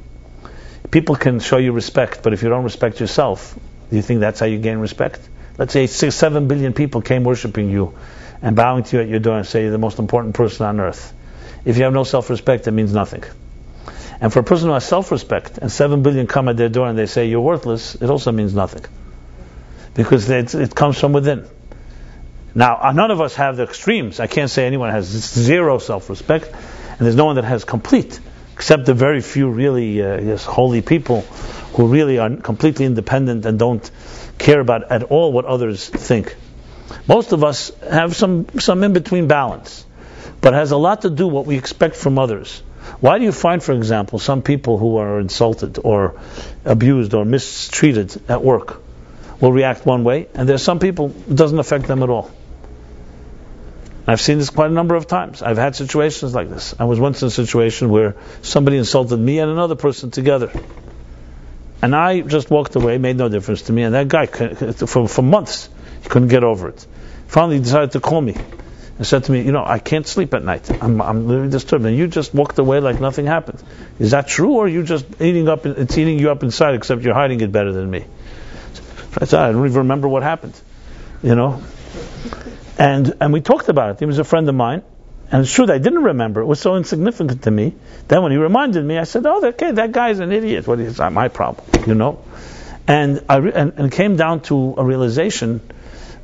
S1: People can show you respect, but if you don't respect yourself, do you think that's how you gain respect? Let's say 6-7 billion people came worshiping you and bowing to you at your door and say you're the most important person on earth. If you have no self-respect, it means nothing. And for a person who has self-respect and 7 billion come at their door and they say you're worthless, it also means nothing. Because it comes from within. Now, none of us have the extremes. I can't say anyone has zero self-respect, and there's no one that has complete, except the very few really holy people who really are completely independent and don't care about at all what others think. Most of us have some in-between balance, but it has a lot to do what we expect from others. Why do you find, for example, some people who are insulted or abused or mistreated at work will react one way, and there's some people it doesn't affect them at all? I've seen this quite a number of times. I've had situations like this. I was once in a situation where somebody insulted me and another person together, and I just walked away, made no difference to me, and that guy, for months, he couldn't get over it. Finally, he decided to call me and said to me, I can't sleep at night. I'm really disturbed. And you just walked away like nothing happened. Is that true, or are you just it's eating you up inside, except you're hiding it better than me? I said, I don't even remember what happened. And we talked about it. He was a friend of mine. And it's true that I didn't remember. It was so insignificant to me. Then when he reminded me, I said, okay, that guy's an idiot. It's not my problem, And it came down to a realization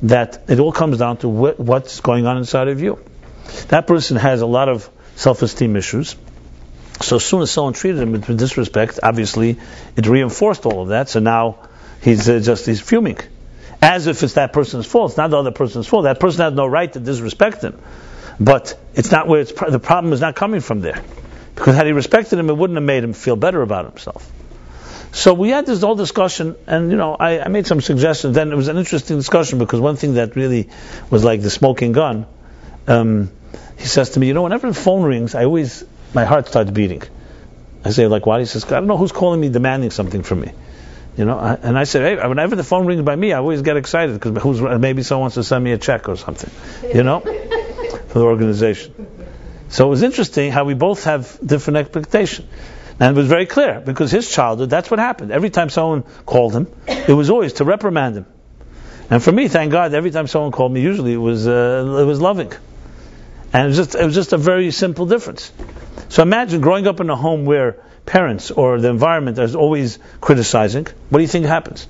S1: that it all comes down to what's going on inside of you. That person has a lot of self-esteem issues. So as soon as someone treated him with disrespect, obviously it reinforced all of that. So now he's fuming, as if it's that person's fault. It's not the other person's fault. That person has no right to disrespect him. But it's not where the problem is not coming from there. Because had he respected him, it wouldn't have made him feel better about himself. So we had this whole discussion, and I made some suggestions. Then it was an interesting discussion, because one thing that really was like the smoking gun, he says to me, whenever the phone rings, my heart starts beating. I say, like, why? He says, I don't know who's calling me demanding something from me. And I said, hey, whenever the phone rings by me, I always get excited, because maybe someone wants to send me a check or something, for the organization. So it was interesting how we both have different expectations. And it was very clear, because his childhood, that's what happened. Every time someone called him, it was always to reprimand him. And for me, thank God, every time someone called me, usually it was loving. And it was just a very simple difference. So imagine growing up in a home where parents or the environment is always criticizing. What do you think happens?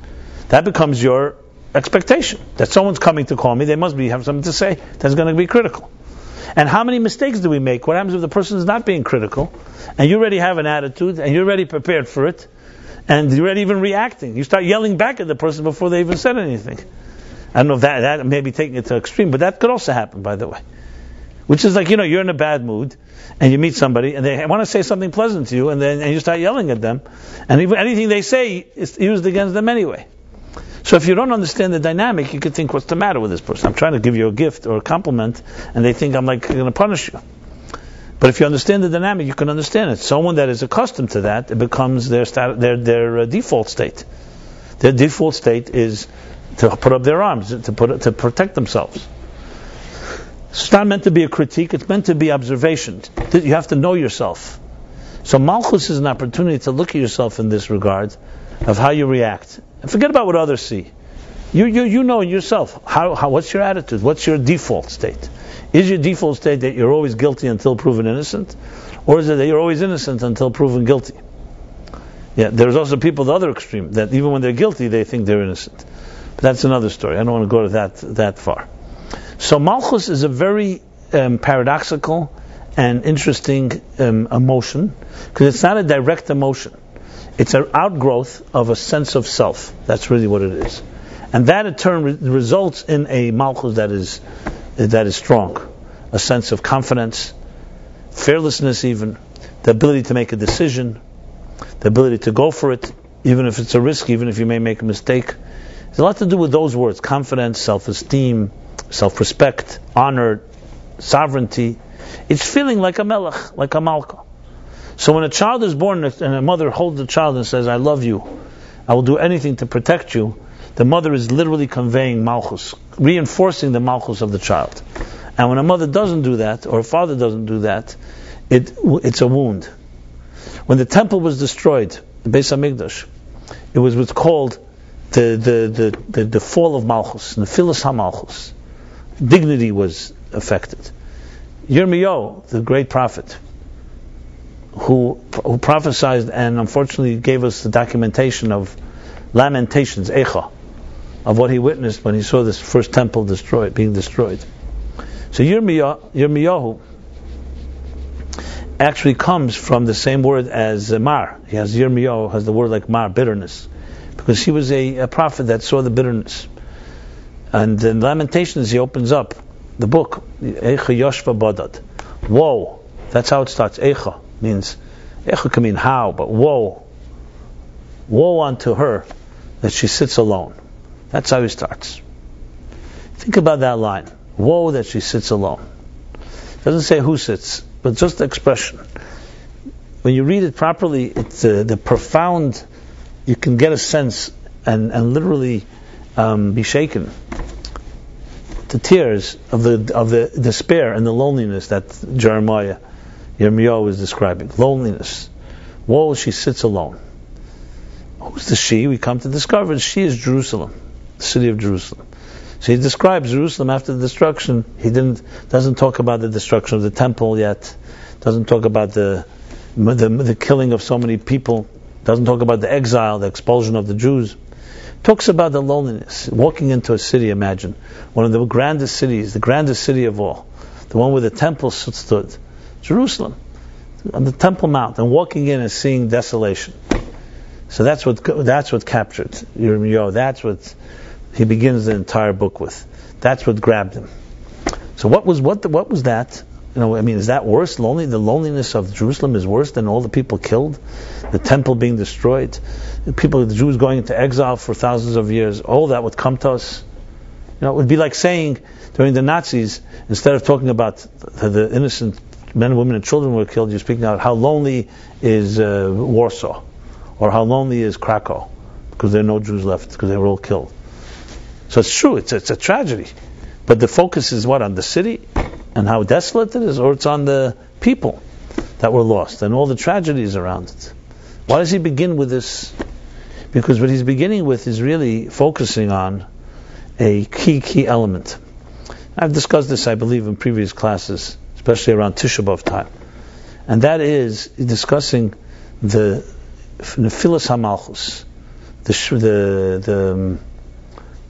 S1: That becomes your expectation. That someone's coming to call me, they must have something to say that's going to be critical. And how many mistakes do we make? What happens if the person is not being critical, and you already have an attitude, and you're already prepared for it, and you're already even reacting? You start yelling back at the person before they even said anything. I don't know if that may be taking it to extreme, but that could also happen, by the way. Which is like, you're in a bad mood, and you meet somebody, and they want to say something pleasant to you, and you start yelling at them, and even anything they say is used against them anyway. So if you don't understand the dynamic, you could think, what's the matter with this person? I'm trying to give you a gift or a compliment, and they think I'm going to punish you. But if you understand the dynamic, you can understand it. Someone that is accustomed to that, it becomes their default state. Their default state is to put up their arms, to protect themselves. It's not meant to be a critique, it's meant to be observation. You have to know yourself. So Malchus is an opportunity to look at yourself in this regard, of how you react. And forget about what others see. You know yourself. What's your attitude? What's your default state? Is your default state that you're always guilty until proven innocent? Or is it that you're always innocent until proven guilty? Yeah, there's also people the other extreme, that even when they're guilty, they think they're innocent. But that's another story. I don't want to go to that far. So Malchus is a very paradoxical and interesting emotion, because it's not a direct emotion. It's an outgrowth of a sense of self. That's really what it is. And that in turn results in a Malchus that is strong. A sense of confidence, fearlessness even, the ability to make a decision, the ability to go for it, even if it's a risk, even if you may make a mistake. There's a lot to do with those words: confidence, self-esteem, self-respect, honor, sovereignty. It's feeling like a melech, like a malchut. So when a child is born and a mother holds the child and says, "I love you, I will do anything to protect you," the mother is literally conveying malchus, reinforcing the malchus of the child. And when a mother doesn't do that, or a father doesn't do that, it's a wound. When the temple was destroyed, the Beis Hamikdash, it was what's called the fall of Malchus, the Nephilas HaMalchus. Dignity was affected. Yirmiyahu, the great prophet, who prophesied and unfortunately gave us the documentation of lamentations, Echa, of what he witnessed when he saw this first temple being destroyed. So Yirmiyahu actually comes from the same word as mar. Yirmiyahu has the word like mar, bitterness, because he was a prophet that saw the bitterness. And in Lamentations he opens up the book, Eicha Yoshva Badad. Woe. That's how it starts. Eicha means, Eicha can mean how, but woe. Woe unto her that she sits alone. That's how he starts. Think about that line. Woe that she sits alone. It doesn't say who sits, but just the expression. When you read it properly, it's the profound, you can get a sense and literally be shaken to tears of the despair and the loneliness that Yirmiyahu is describing. Loneliness. Woe, she sits alone. Who's the she? We come to discover she is Jerusalem, the city of Jerusalem. So he describes Jerusalem after the destruction. He doesn't talk about the destruction of the temple yet. Doesn't talk about the killing of so many people. Doesn't talk about the exile, the expulsion of the Jews. Talks about the loneliness. Walking into a city, imagine. One of the grandest cities, the grandest city of all. The one where the temple stood. Jerusalem. On the Temple Mount. And walking in and seeing desolation. So that's what captured Yirmiyahu. That's what he begins the entire book with. That's what grabbed him. So what was that? Is that worse? The loneliness of Jerusalem is worse than all the people killed, the temple being destroyed, the Jews going into exile for thousands of years. All that would come to us. It would be like saying during the Nazis, instead of talking about the innocent men, women, and children who were killed, you're speaking about how lonely is Warsaw, or how lonely is Krakow, because there are no Jews left, because they were all killed. So it's true, it's a tragedy. But the focus is what? On the city and how desolate it is, or it's on the people that were lost and all the tragedies around it. Why does he begin with this? Because what he's beginning with is really focusing on a key element. I've discussed this, I believe, in previous classes, especially around Tisha B'Av time. And that is discussing the Nephilas HaMalchus, the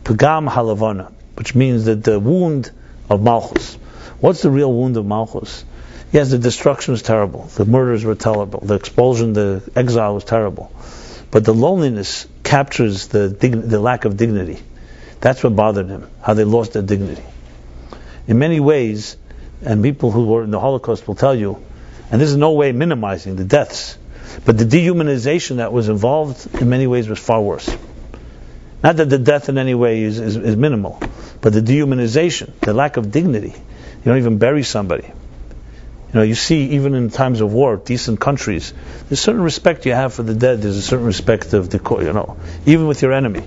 S1: Pagam Halavana, which means that the wound of Malchus. What's the real wound of Malchus? Yes, the destruction was terrible. The murders were terrible. The expulsion, the exile was terrible. But the loneliness captures the lack of dignity. That's what bothered him, how they lost their dignity. In many ways, and people who were in the Holocaust will tell you, and this is no way minimizing the deaths, but the dehumanization that was involved in many ways was far worse. Not that the death in any way is minimal, but the dehumanization, the lack of dignity. You don't even bury somebody. You see, even in times of war, decent countries, there's a certain respect you have for the dead. There's a certain respect of even with your enemy.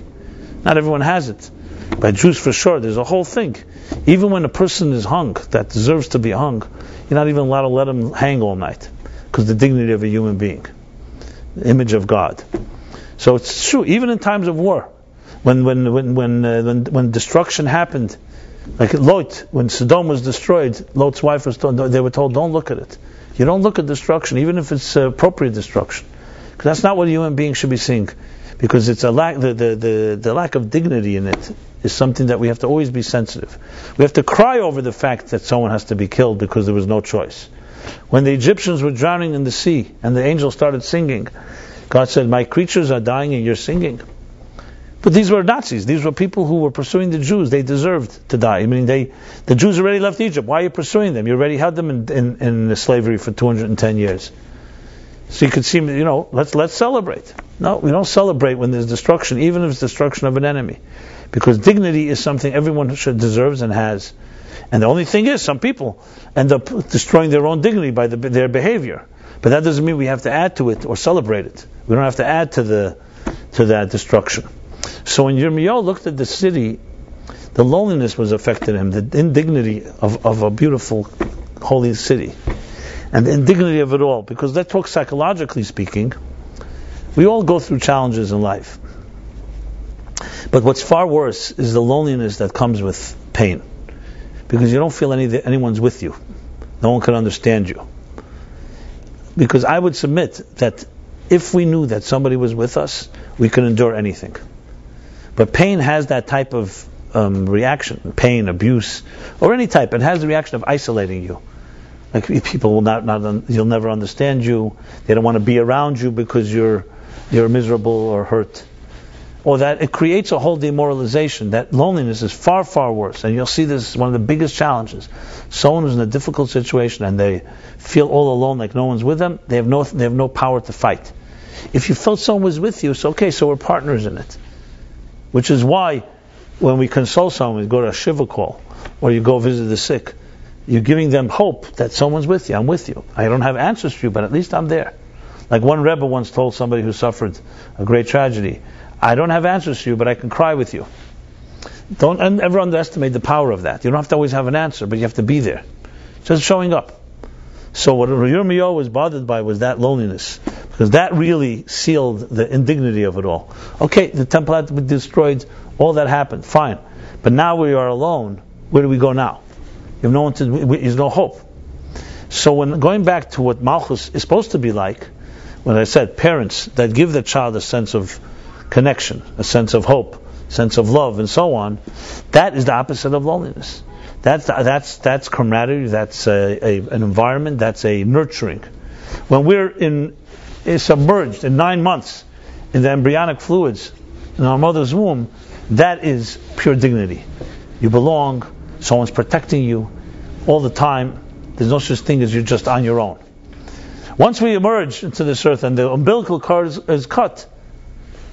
S1: Not everyone has it. By Jews for sure, there's a whole thing. Even when a person is hung, that deserves to be hung, you're not even allowed to let him hang all night, because the dignity of a human being, the image of God. So it's true, even in times of war. When destruction happened, like Lot, when Sodom was destroyed, Lot's wife was told, they were told, don't look at it. You don't look at destruction, even if it's appropriate destruction, because that's not what a human being should be seeing. Because it's a lack, the lack of dignity in it is something that we have to always be sensitive. We have to cry over the fact that someone has to be killed because there was no choice. When the Egyptians were drowning in the sea and the angels started singing, God said, my creatures are dying and you're singing. But these were Nazis. These were people who were pursuing the Jews. They deserved to die. I mean, the Jews already left Egypt. Why are you pursuing them? You already had them in slavery for 210 years. So you could see, let's celebrate. No, we don't celebrate when there's destruction, even if it's destruction of an enemy. Because dignity is something everyone deserves and has. And the only thing is, some people end up destroying their own dignity by their behavior. But that doesn't mean we have to add to it or celebrate it. We don't have to add to that destruction. So when Yirmiyahu looked at the city, the loneliness was affected him, the indignity of a beautiful, holy city. And the indignity of it all. Because let's talk psychologically speaking, we all go through challenges in life. But what's far worse is the loneliness that comes with pain. Because you don't feel anyone's with you. No one can understand you. Because I would submit that if we knew that somebody was with us, we could endure anything. But pain has that type of reaction. Pain, abuse, or any type. It has the reaction of isolating you. Like people will you'll never understand you. They don't want to be around you because you're miserable or hurt. Or that it creates a whole demoralization. That loneliness is far, far worse. And you'll see this is one of the biggest challenges. Someone who's in a difficult situation and they feel all alone, like no one's with them, they have no power to fight. If you felt someone was with you, it's okay, so we're partners in it. Which is why when we console someone, we go to a shiva call, or you go visit the sick, you're giving them hope that someone's with you. I'm with you. I don't have answers for you, but at least I'm there. Like one Rebbe once told somebody who suffered a great tragedy, I don't have answers for you, but I can cry with you. Don't ever underestimate the power of that. You don't have to always have an answer, but you have to be there. Just showing up. So what Yirmiyahu was bothered by was that loneliness. Because that really sealed the indignity of it all. Okay, the temple had to be destroyed, all that happened, fine. But now we are alone, where do we go now? You have no one there's no hope. So when going back to what Malchus is supposed to be like, when I said parents that give the child a sense of connection, a sense of hope, sense of love, and so on, that is the opposite of loneliness. That's camaraderie, that's an environment, that's a nurturing. When we're submerged in 9 months in the embryonic fluids in our mother's womb, that is pure dignity. You belong, someone's protecting you all the time. There's no such thing as you're just on your own. Once we emerge into this earth and the umbilical cord is cut,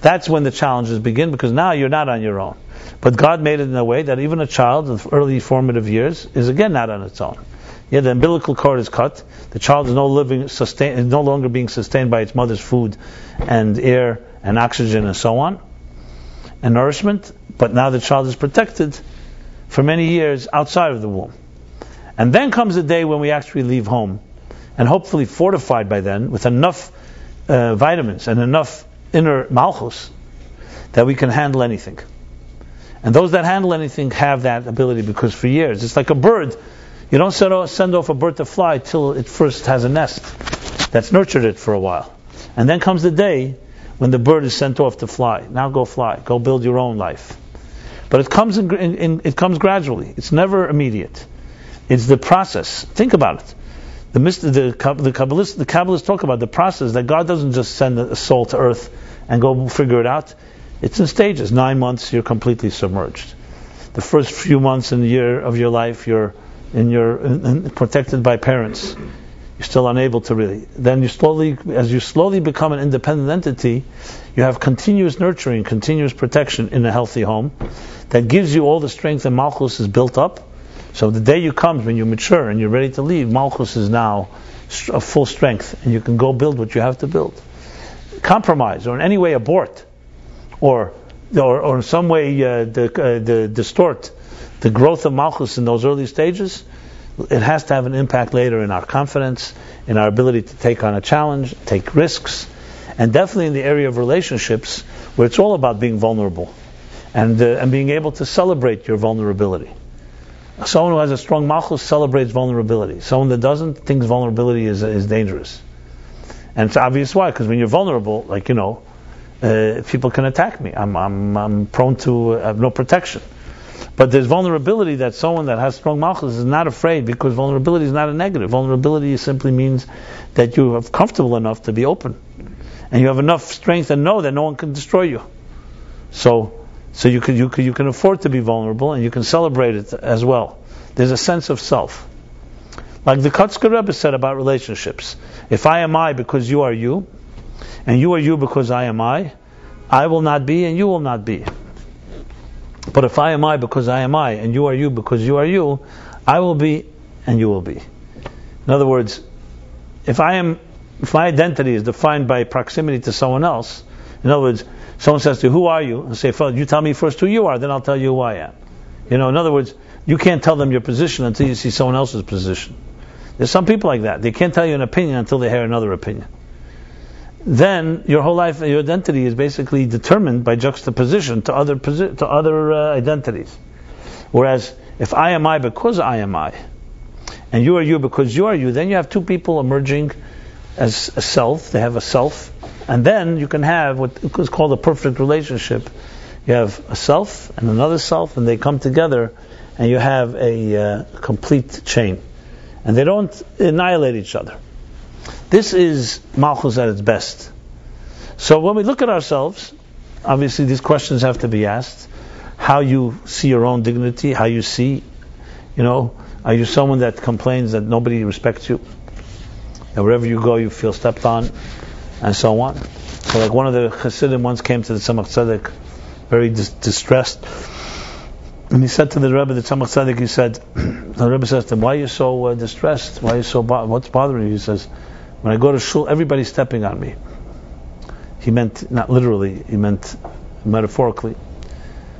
S1: that's when the challenges begin, because now you're not on your own. But God made it in a way that even a child of early formative years is again not on its own. Yeah, the umbilical cord is cut. The child is no longer being sustained by its mother's food and air and oxygen and so on, and nourishment. But now the child is protected for many years outside of the womb. And then comes the day when we actually leave home, and hopefully fortified by then with enough vitamins and enough inner malchus that we can handle anything. And those that handle anything have that ability, because for years, it's like a bird. You don't send off a bird to fly till it first has a nest that's nurtured it for a while. And then comes the day when the bird is sent off to fly. Now go fly. Go build your own life. But it comes it comes gradually. It's never immediate. It's the process. Think about it. The Kabbalists talk about the process, that God doesn't just send a soul to earth and go figure it out. It's in stages. 9 months, you're completely submerged. The first few months in the year of your life, you're protected by parents. You're still unable to really. Then as you slowly become an independent entity, you have continuous nurturing, continuous protection in a healthy home that gives you all the strength that Malchus is built up. So the day you come when you mature and you're ready to leave, Malchus is now of full strength, and you can go build what you have to build. Compromise, or in any way abort, or in some way distort the growth of Malchus in those early stages, it has to have an impact later in our confidence, in our ability to take on a challenge, take risks, and definitely in the area of relationships, where it's all about being vulnerable. and being able to celebrate your vulnerability. Someone who has a strong malchus celebrates vulnerability. Someone that doesn't thinks vulnerability is dangerous. And it's obvious why, because when you're vulnerable, people can attack me. I'm prone to have no protection. But there's vulnerability that someone that has strong malchus is not afraid, because vulnerability is not a negative. Vulnerability simply means that you are comfortable enough to be open, and you have enough strength to know that no one can destroy you. So you can afford to be vulnerable, and you can celebrate it as well. There's a sense of self. Like the Kotzker Rebbe said about relationships: if I am I because you are you, and you are you because I am I will not be and you will not be. But if I am I because I am I, and you are you because you are you, I will be and you will be. In other words, if my identity is defined by proximity to someone else, in other words, someone says to you, who are you? And say, you tell me first who you are, then I'll tell you who I am. In other words, you can't tell them your position until you see someone else's position. There's some people like that. They can't tell you an opinion until they hear another opinion. Then your whole life, your identity is basically determined by juxtaposition to other identities. Whereas if I am I because I am I, and you are you because you are you, then you have two people emerging as a self. They have a self, and then you can have what is called a perfect relationship. You have a self and another self, and they come together, and you have a complete chain, and they don't annihilate each other. This is Malchus at its best. So when we look at ourselves, obviously these questions have to be asked. How you see your own dignity, how you see, are you someone that complains that nobody respects you? That wherever you go you feel stepped on, and so on. So like one of the Hasidim once came to the Tzemach Tzedek, very distressed. And he said to the Rebbe, the Tzemach Tzedek, the Rebbe says to him, why are you so distressed? Why are you so what's bothering you? He says, when I go to shul, everybody's stepping on me. He meant, not literally, he meant metaphorically.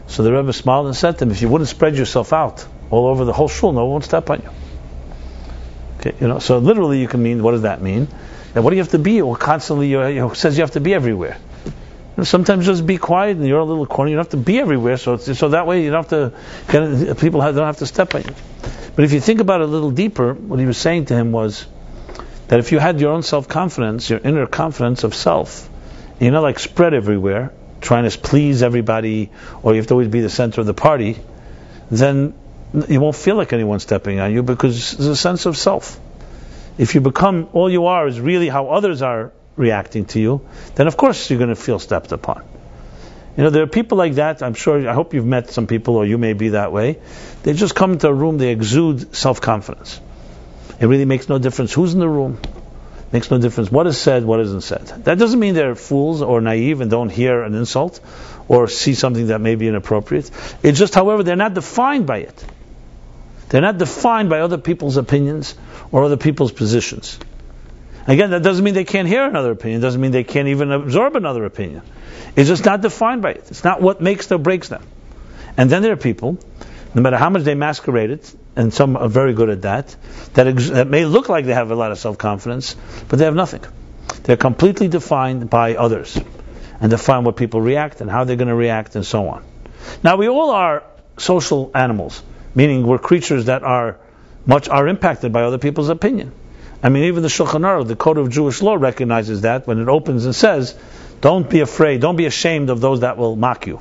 S1: So the Rebbe smiled and said to him, if you wouldn't spread yourself out all over the whole shul, no one would step on you. Okay, so literally you can mean, what does that mean? That what do you have to be? Well, constantly, says you have to be everywhere. Sometimes just be quiet in your little corner. You don't have to be everywhere, so that way you don't have to. People don't have to step on you. But if you think about it a little deeper, what he was saying to him was that if you had your own self-confidence, your inner confidence of self, you're not like spread everywhere, trying to please everybody, or you have to always be the center of the party, then you won't feel like anyone's stepping on you, because there's a sense of self. If you become, all you are is really how others are reacting to you, then of course you're going to feel stepped upon. There are people like that. I hope you've met some people, or you may be that way. They just come into a room, they exude self-confidence. It really makes no difference who's in the room. Makes no difference what is said, what isn't said. That doesn't mean they're fools or naive and don't hear an insult or see something that may be inappropriate. It's just, however, they're not defined by it. They're not defined by other people's opinions or other people's positions. Again, that doesn't mean they can't hear another opinion. It doesn't mean they can't even absorb another opinion. It's just not defined by it. It's not what makes or breaks them. And then there are people, no matter how much they masquerade it, and some are very good at that may look like they have a lot of self-confidence, but they have nothing. They're completely defined by others, and define what people react and how they're going to react and so on. Now, we all are social animals, meaning we're creatures that are impacted by other people's opinion. I mean, even the Shulchan Aruch, the code of Jewish law, recognizes that when it opens and says, don't be afraid, don't be ashamed of those that will mock you.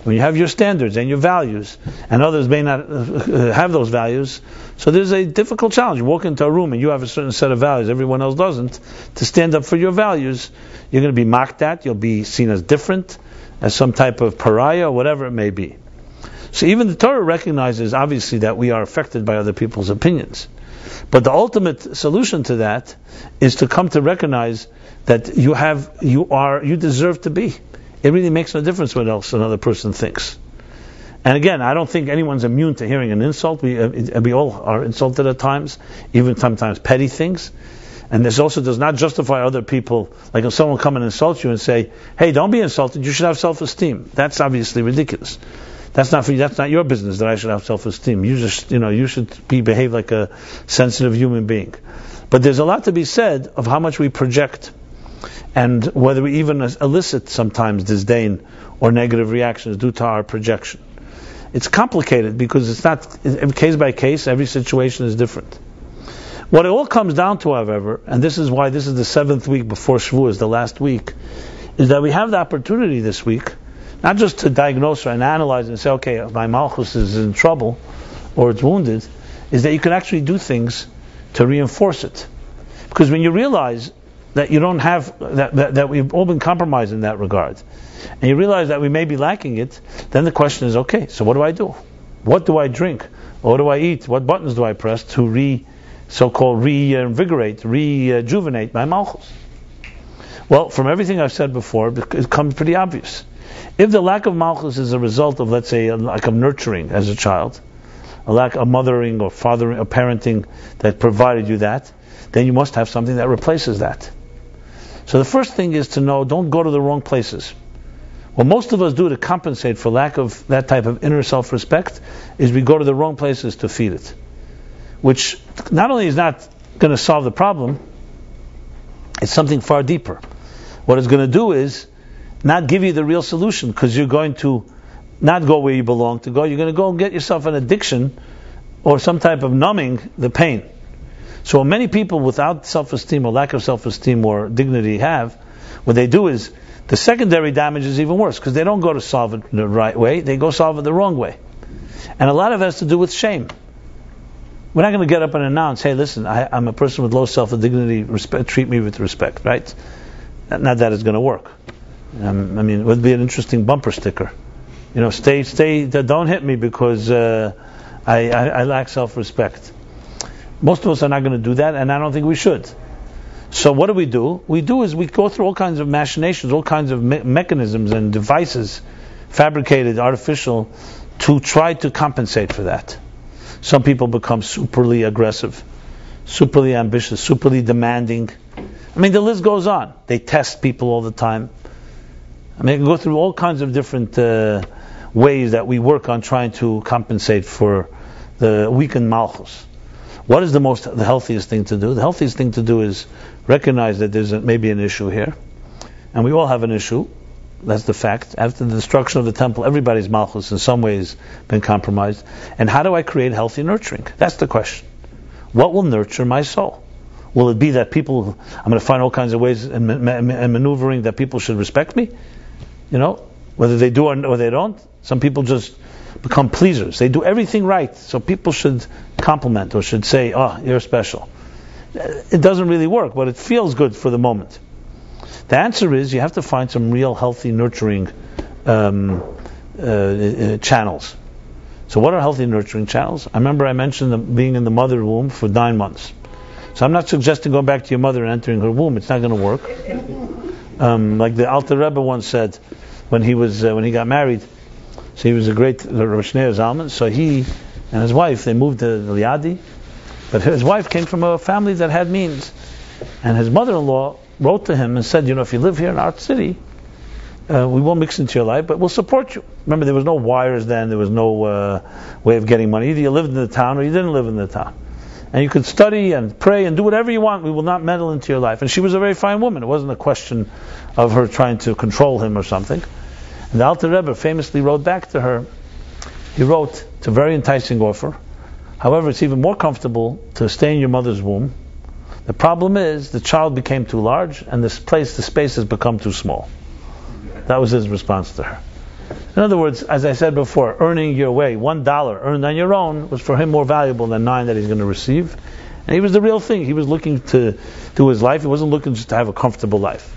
S1: When you have your standards and your values, and others may not have those values, so there's a difficult challenge. You walk into a room and you have a certain set of values, everyone else doesn't, to stand up for your values, you're going to be mocked at, you'll be seen as different, as some type of pariah, or whatever it may be. So even the Torah recognizes, obviously, that we are affected by other people's opinions. But the ultimate solution to that is to come to recognize that you deserve to be. It really makes no difference what else another person thinks. And again, I don't think anyone's immune to hearing an insult. We all are insulted at times, even sometimes petty things. And this also does not justify other people. Like if someone come and insult you and say, "Hey, don't be insulted. You should have self-esteem." That's obviously ridiculous. That's not your business that I should have self-esteem. You should behave like a sensitive human being. But there's a lot to be said of how much we project, and whether we even elicit sometimes disdain or negative reactions due to our projection. It's complicated because it's not case by case. Every situation is different. What it all comes down to, however, and this is why this is the 7th week before Shavuot, the last week, is that we have the opportunity this week, not just to diagnose and analyze and say, okay, my Malchus is in trouble or it's wounded, is that you can actually do things to reinforce it. Because when you realize that you don't have, that we've all been compromised in that regard, and you realize that we may be lacking it, then the question is, okay, so what do I do? What do I drink? What do I eat? What buttons do I press to reinvigorate, rejuvenate my Malchus? Well, from everything I've said before, it comes pretty obvious. If the lack of Malchus is a result of, let's say, a lack of nurturing as a child, a lack of mothering or fathering or parenting that provided you that, then you must have something that replaces that. So the first thing is to know, don't go to the wrong places. What most of us do to compensate for lack of that type of inner self-respect is we go to the wrong places to feed it, which not only is not going to solve the problem, it's something far deeper. What it's going to do is not give you the real solution, because you're going to not go where you belong to go. You're going to go and get yourself an addiction or some type of numbing the pain. So many people without self-esteem or lack of self-esteem or dignity have, what they do is, the secondary damage is even worse, because they don't go to solve it the right way, they go solve it the wrong way. And a lot of it has to do with shame. We're not going to get up and announce, hey, listen, I'm a person with low self-dignity, treat me with respect, right? Not that it's going to work. It would be an interesting bumper sticker. Stay, don't hit me because I lack self-respect. Most of us are not going to do that, and I don't think we should. So what do? We go through all kinds of machinations, all kinds of mechanisms and devices, fabricated, artificial, to try to compensate for that. Some people become superly aggressive, superly ambitious, superly demanding. The list goes on. They test people all the time. I can go through all kinds of different ways that we work on trying to compensate for the weakened Malchus. What is the healthiest thing to do? The healthiest thing to do is recognize that there's maybe an issue here, and we all have an issue. That's the fact. After the destruction of the temple, everybody's Malchus in some ways been compromised. And how do I create healthy nurturing? That's the question. What will nurture my soul? Will it be that I'm going to find all kinds of ways and maneuvering that people should respect me? Whether they do or they don't. Some people just become pleasers. They do everything right, so people should compliment or should say, oh, you're special. It doesn't really work, but it feels good for the moment. The answer is you have to find some real healthy nurturing channels. So what are healthy nurturing channels? I remember I mentioned being in the mother womb for 9 months. So I'm not suggesting going back to your mother and entering her womb. It's not going to work. Like the Alter Rebbe once said when he got married. So he was a great Rosh Zalman. So he and his wife, they moved to Liadi. But his wife came from a family that had means. And his mother-in-law wrote to him and said, if you live here in our city, we won't mix into your life, but we'll support you. Remember, there was no wires then. There was no way of getting money. Either you lived in the town or you didn't live in the town. And you could study and pray and do whatever you want. We will not meddle into your life. And she was a very fine woman. It wasn't a question of her trying to control him or something. And the Alter Rebbe famously wrote back to her. He wrote, it's a very enticing offer. However, it's even more comfortable to stay in your mother's womb. The problem is the child became too large and the space has become too small. That was his response to her. In other words, as I said before, earning your way, $1 earned on your own was for him more valuable than 9 that he's going to receive. And he was the real thing. He was looking to do his life. He wasn't looking just to have a comfortable life.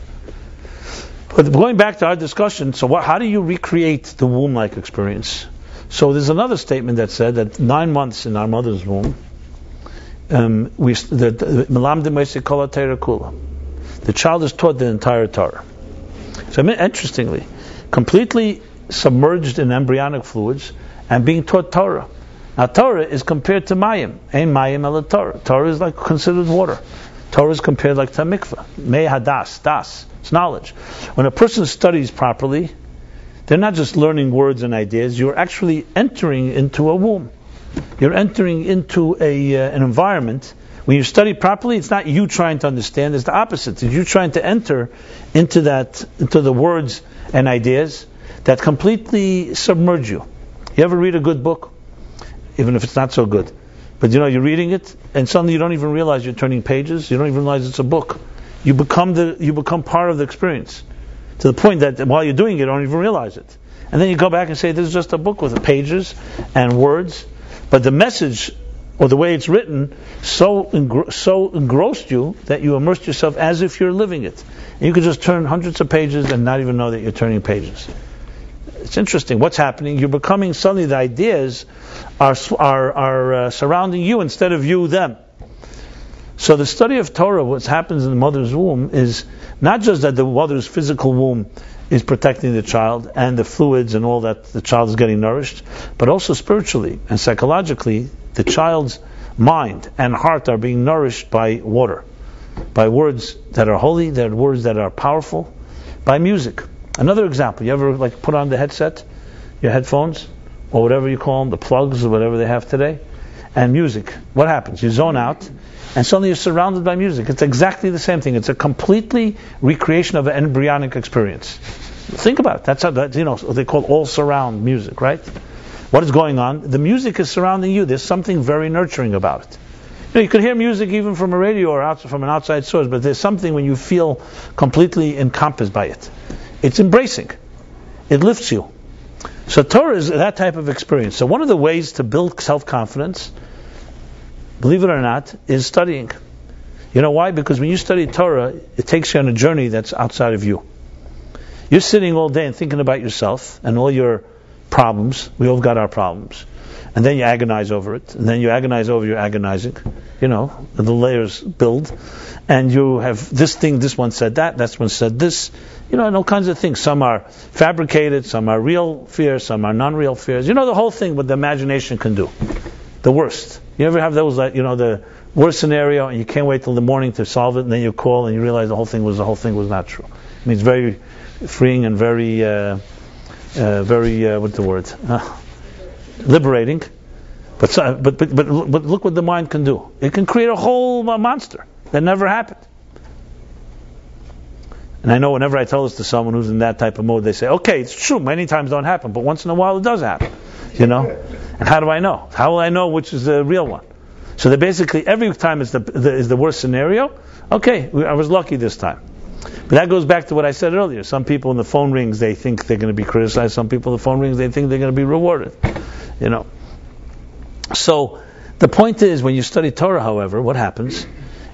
S1: But going back to our discussion, so how do you recreate the womb-like experience? So there's another statement that said that 9 months in our mother's womb, the child is taught the entire Torah. So interestingly, completely submerged in embryonic fluids and being taught Torah. Now Torah is compared to Mayim. Ein Mayim ela Torah. Torah is like considered water. Torah is compared like to mikveh. Mei hadas, das. It's knowledge. When a person studies properly, they're not just learning words and ideas. You're actually entering into a womb. You're entering into an environment. When you study properly, it's not you trying to understand. It's the opposite. It's you trying to enter into the words and ideas that completely submerge you. You ever read a good book, even if it's not so good, but you're reading it, and suddenly you don't even realize you're turning pages. You don't even realize it's a book. You become part of the experience, to the point that while you're doing it, you don't even realize it. And then you go back and say, this is just a book with pages and words, but the message or the way it's written so engrossed you that you immersed yourself as if you're living it. And you could just turn hundreds of pages and not even know that you're turning pages. It's interesting. What's happening? You're becoming, suddenly the ideas are surrounding you instead of you them. So the study of Torah, what happens in the mother's womb, is not just that the mother's physical womb is protecting the child and the fluids and all that the child is getting nourished, but also spiritually and psychologically, the child's mind and heart are being nourished by water, by words that are holy, that are words that are powerful, by music. Another example, you ever put on the headset, your headphones, or whatever you call them, the plugs or whatever they have today, and music. What happens? You zone out, and suddenly you're surrounded by music. It's exactly the same thing. It's a completely recreation of an embryonic experience. Think about it. That's how they call all surround music, right? What is going on? The music is surrounding you. There's something very nurturing about it. You could hear music even from a radio or from an outside source, but there's something when you feel completely encompassed by it. It's embracing. It lifts you. So Torah is that type of experience. So one of the ways to build self-confidence, believe it or not, is studying. You know why? Because when you study Torah, it takes you on a journey that's outside of you. You're sitting all day and thinking about yourself and all your problems. We all got our problems. And then you agonize over it. And then you agonize over your agonizing. The layers build. And you have this thing, this one said that one said this. And all kinds of things. Some are fabricated, some are real fears, some are non-real fears. The whole thing what the imagination can do. The worst. You ever have those, the worst scenario, and you can't wait till the morning to solve it, and then you call and you realize the whole thing was not true. I mean, it's very freeing and very, what's the word? Liberating. But look what the mind can do. It can create a whole monster that never happened. And I know whenever I tell this to someone who's in that type of mode, they say, okay, it's true, many times don't happen, but once in a while it does happen. And how do I know? How will I know which is the real one? So they basically, every time is the worst scenario. Okay, I was lucky this time. But that goes back to what I said earlier. Some people when the phone rings, they think they're going to be criticized. Some people the phone rings, they think they're going to be rewarded. So the point is, when you study Torah, however, what happens?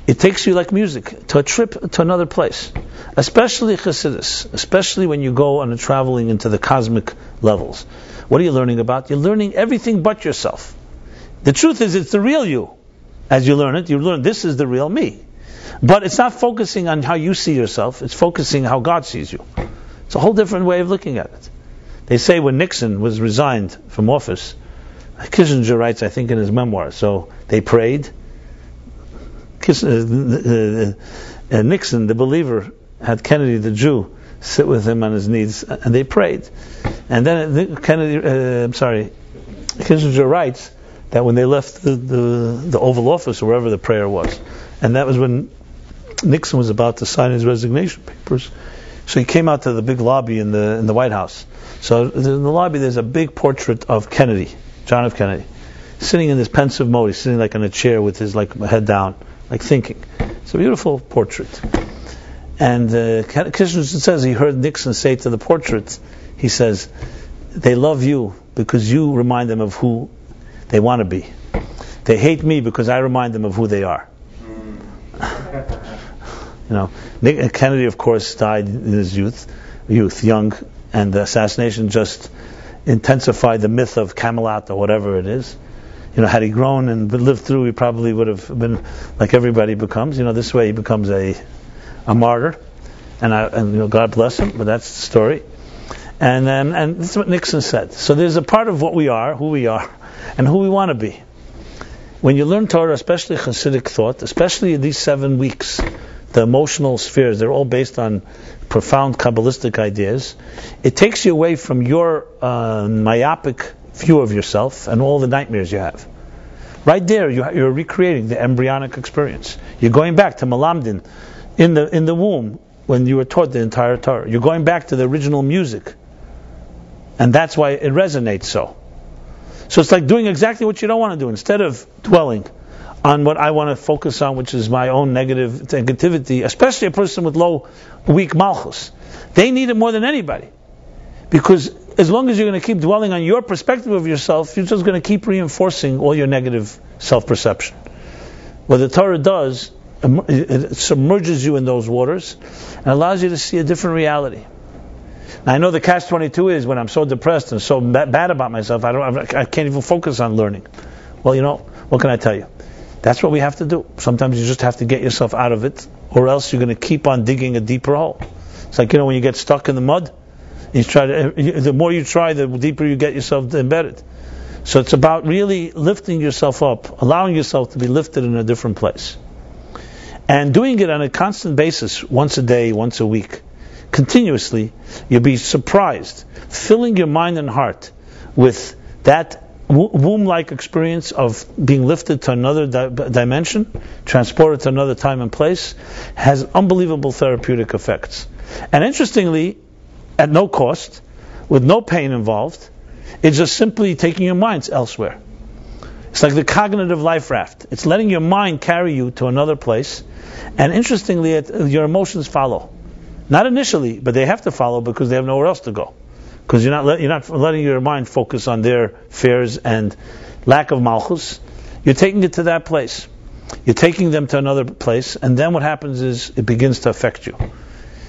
S1: It takes you like music to a trip to another place, especially Chassidus, especially when you go on a traveling into the cosmic levels. What are you learning about? You're learning everything but yourself. The truth is, it's the real you. As you learn it, you learn this is the real me. But it's not focusing on how you see yourself, it's focusing how God sees you. It's a whole different way of looking at it. They say when Nixon was resigned from office, Kissinger writes, I think in his memoir, so they prayed. Nixon, the believer, had Kennedy, the Jew, sit with him on his knees, and they prayed. And then Kissinger writes that when they left the Oval Office, or wherever the prayer was, and that was when Nixon was about to sign his resignation papers. So he came out to the big lobby in the White House. So in the lobby, there's a big portrait of Kennedy, John F. Kennedy, sitting in this pensive mode. He's sitting like in a chair with his head down, thinking. It's a beautiful portrait. And Kissinger says he heard Nixon say to the portrait, he says, they love you because you remind them of who they want to be. They hate me because I remind them of who they are. Kennedy, of course, died in his youth, young, and the assassination just intensified the myth of Camelot or whatever it is. Had he grown and lived through, he probably would have been like everybody becomes. This way he becomes a martyr, and God bless him. But that's the story. And this is what Nixon said. So there's a part of what we are, who we are, and who we want to be. When you learn Torah, especially Hasidic thought, especially in these 7 weeks, the emotional spheres, they're all based on profound Kabbalistic ideas. It takes you away from your myopic view of yourself and all the nightmares you have. Right there, you're recreating the embryonic experience. You're going back to Malamdin in the womb when you were taught the entire Torah. You're going back to the original music And that's why it resonates so. So it's like doing exactly what you don't want to do. Instead of dwelling on what I want to focus on, which is my own negativity, especially a person with weak malchus. They need it more than anybody. Because as long as you're going to keep dwelling on your perspective of yourself, you're just going to keep reinforcing all your negative self-perception. What the Torah does, it submerges you in those waters and allows you to see a different reality. Now, I know the catch-22 is when I'm so depressed and so bad about myself, I can't even focus on learning. Well, what can I tell you? That's what we have to do. Sometimes you just have to get yourself out of it, or else you're going to keep on digging a deeper hole. It's like, when you get stuck in the mud, the more you try, the deeper you get yourself embedded. So it's about really lifting yourself up, allowing yourself to be lifted in a different place. And doing it on a constant basis, once a day, once a week, continuously, you'll be surprised, filling your mind and heart with that womb-like experience of being lifted to another dimension, transported to another time and place, has unbelievable therapeutic effects. And interestingly, at no cost, with no pain involved, it's just simply taking your minds elsewhere. It's like the cognitive life raft. It's letting your mind carry you to another place, and interestingly, your emotions follow. Not initially, but they have to follow because they have nowhere else to go. Because you're not letting your mind focus on their fears and lack of malchus. You're taking it to that place. You're taking them to another place, and then what happens is it begins to affect you.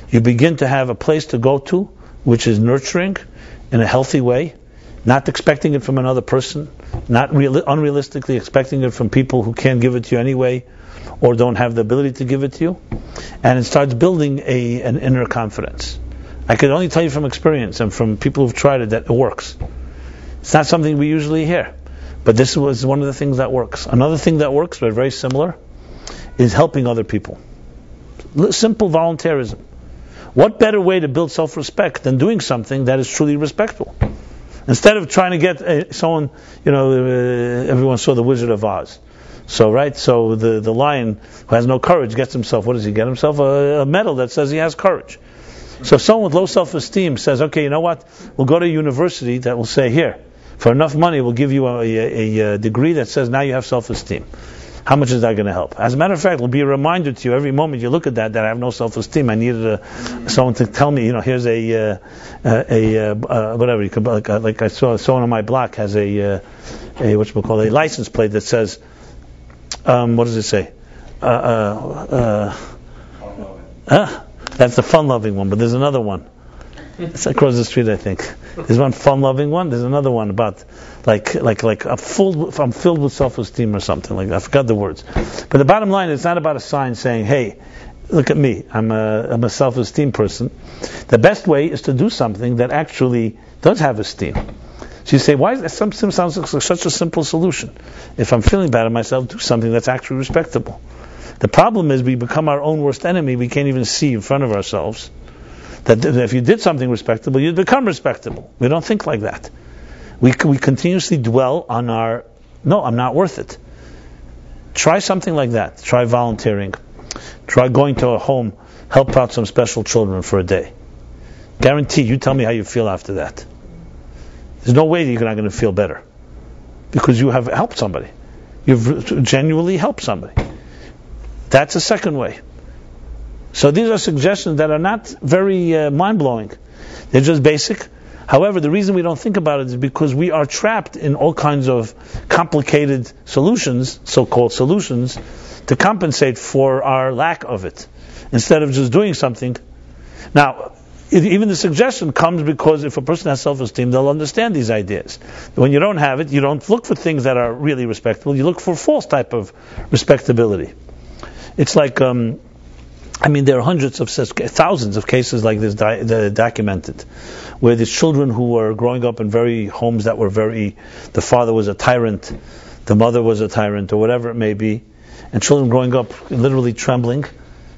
S1: You begin to have a place to go to, which is nurturing in a healthy way, not expecting it from another person, not unrealistically expecting it from people who can't give it to you anyway, or don't have the ability to give it to you, and it starts building an inner confidence. I can only tell you from experience and from people who've tried it that it works. It's not something we usually hear, but this was one of the things that works. Another thing that works, but very similar, is helping other people. Simple volunteerism. What better way to build self-respect than doing something that is truly respectful? Instead of trying to get someone, everyone saw The Wizard of Oz. So the lion who has no courage gets himself, what does he get himself? A medal that says he has courage. So if someone with low self-esteem says, okay, you know what? We'll go to a university that will say, here, for enough money, we'll give you a degree that says now you have self-esteem. How much is that going to help? As a matter of fact, it'll be a reminder to you every moment you look at that I have no self-esteem. I needed someone to tell me, here's whatever you could, like I saw someone on my block has a license plate that says, what does it say? That's the fun-loving one, but there's another one. It's across the street, I think. There's one fun-loving one. There's another one about like I'm filled with self-esteem or something like that. I forgot the words. But the bottom line is, it's not about a sign saying, "Hey, look at me. I'm a self-esteem person." The best way is to do something that actually does have esteem. So you say, why is that? Something sounds like such a simple solution. If I'm feeling bad at myself, do something that's actually respectable. The problem is we become our own worst enemy. We can't even see in front of ourselves that if you did something respectable, you'd become respectable. We don't think like that. We continuously dwell on no, I'm not worth it. Try something like that. Try volunteering. Try going to a home, help out some special children for a day. Guaranteed, you tell me how you feel after that. There's no way that you're not going to feel better. Because you have helped somebody. You've genuinely helped somebody. That's a second way. So these are suggestions that are not very mind-blowing. They're just basic. However, the reason we don't think about it is because we are trapped in all kinds of complicated solutions, so-called solutions, to compensate for our lack of it, instead of just doing something. Now, even the suggestion comes because if a person has self-esteem, they'll understand these ideas. When you don't have it, you don't look for things that are really respectable. You look for false type of respectability. It's like, there are hundreds of thousands of cases like this documented, where these children who were growing up in homes that were the father was a tyrant, the mother was a tyrant, or whatever it may be, and children growing up literally trembling,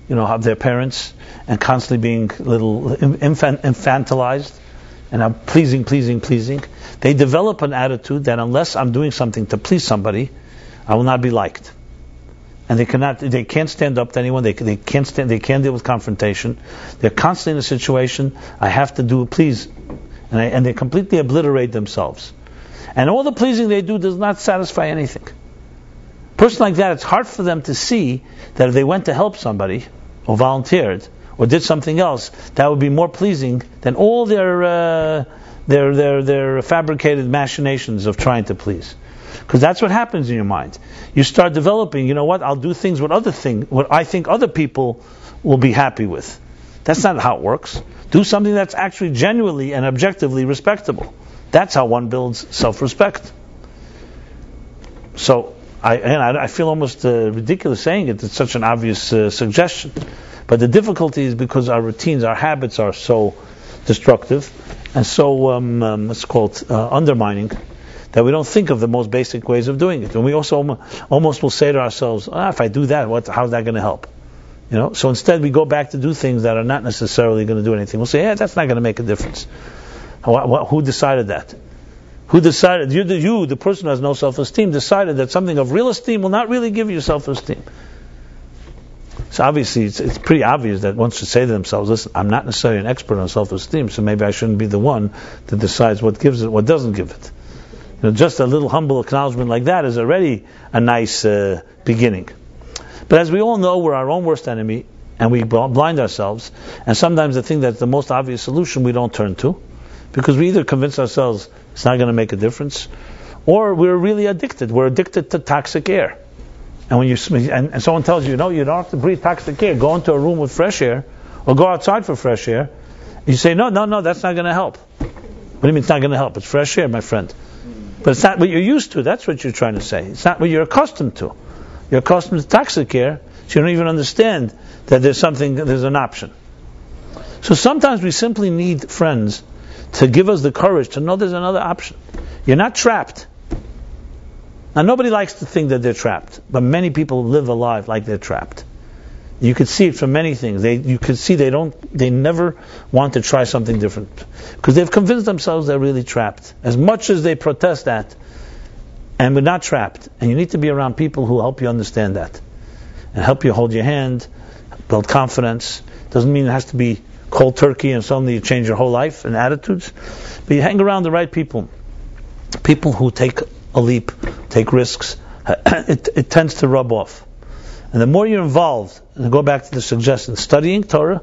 S1: of their parents, and constantly being infantilized, and I'm pleasing. They develop an attitude that unless I'm doing something to please somebody, I will not be liked. And they can't stand up to anyone. They can't deal with confrontation. They're constantly in a situation. I have to please and they completely obliterate themselves. And all the pleasing they do does not satisfy anything. A person like that, it's hard for them to see that if they went to help somebody, or volunteered, or did something else, that would be more pleasing than all their fabricated machinations of trying to please. Because that's what happens in your mind. You start developing, you know what, I'll do things what I think other people will be happy with. That's not how it works. Do something that's actually genuinely and objectively respectable. That's how one builds self-respect. So, I feel almost ridiculous saying it. It's such an obvious suggestion. But the difficulty is because our routines, our habits are so destructive and so, undermining, that we don't think of the most basic ways of doing it. And we also almost will say to ourselves, if I do that, how's that going to help? So instead we go back to do things that are not necessarily going to do anything. We'll say, that's not going to make a difference. Who decided that? Who decided? You, the person who has no self-esteem, decided that something of real esteem will not really give you self-esteem. So obviously it's pretty obvious that one should say to themselves, listen, I'm not necessarily an expert on self-esteem, so maybe I shouldn't be the one that decides what gives it, what doesn't give it. Just a little humble acknowledgement like that is already a nice beginning. But as we all know, we're our own worst enemy, and we blind ourselves, and sometimes the thing that's the most obvious solution we don't turn to, because we either convince ourselves it's not going to make a difference, or we're really addicted. We're addicted to toxic air. And when and someone tells you, you don't have to breathe toxic air, go into a room with fresh air, or go outside for fresh air, you say, no, that's not going to help. What do you mean it's not going to help? It's fresh air, my friend. But it's not what you're used to. That's what you're trying to say. It's not what you're accustomed to. You're accustomed to toxic air, so you don't even understand that there's an option. So sometimes we simply need friends to give us the courage to know there's another option. You're not trapped. Now nobody likes to think that they're trapped, but many people live a life like they're trapped. You could see it from many things. You could see they never want to try something different because they've convinced themselves they're really trapped. As much as they protest that, and we're not trapped. And you need to be around people who help you understand that and help you hold your hand, build confidence. Doesn't mean it has to be cold turkey and suddenly you change your whole life and attitudes, but you hang around the right people who take a leap, take risks. It tends to rub off. And the more you're involved, and go back to the suggestion, studying Torah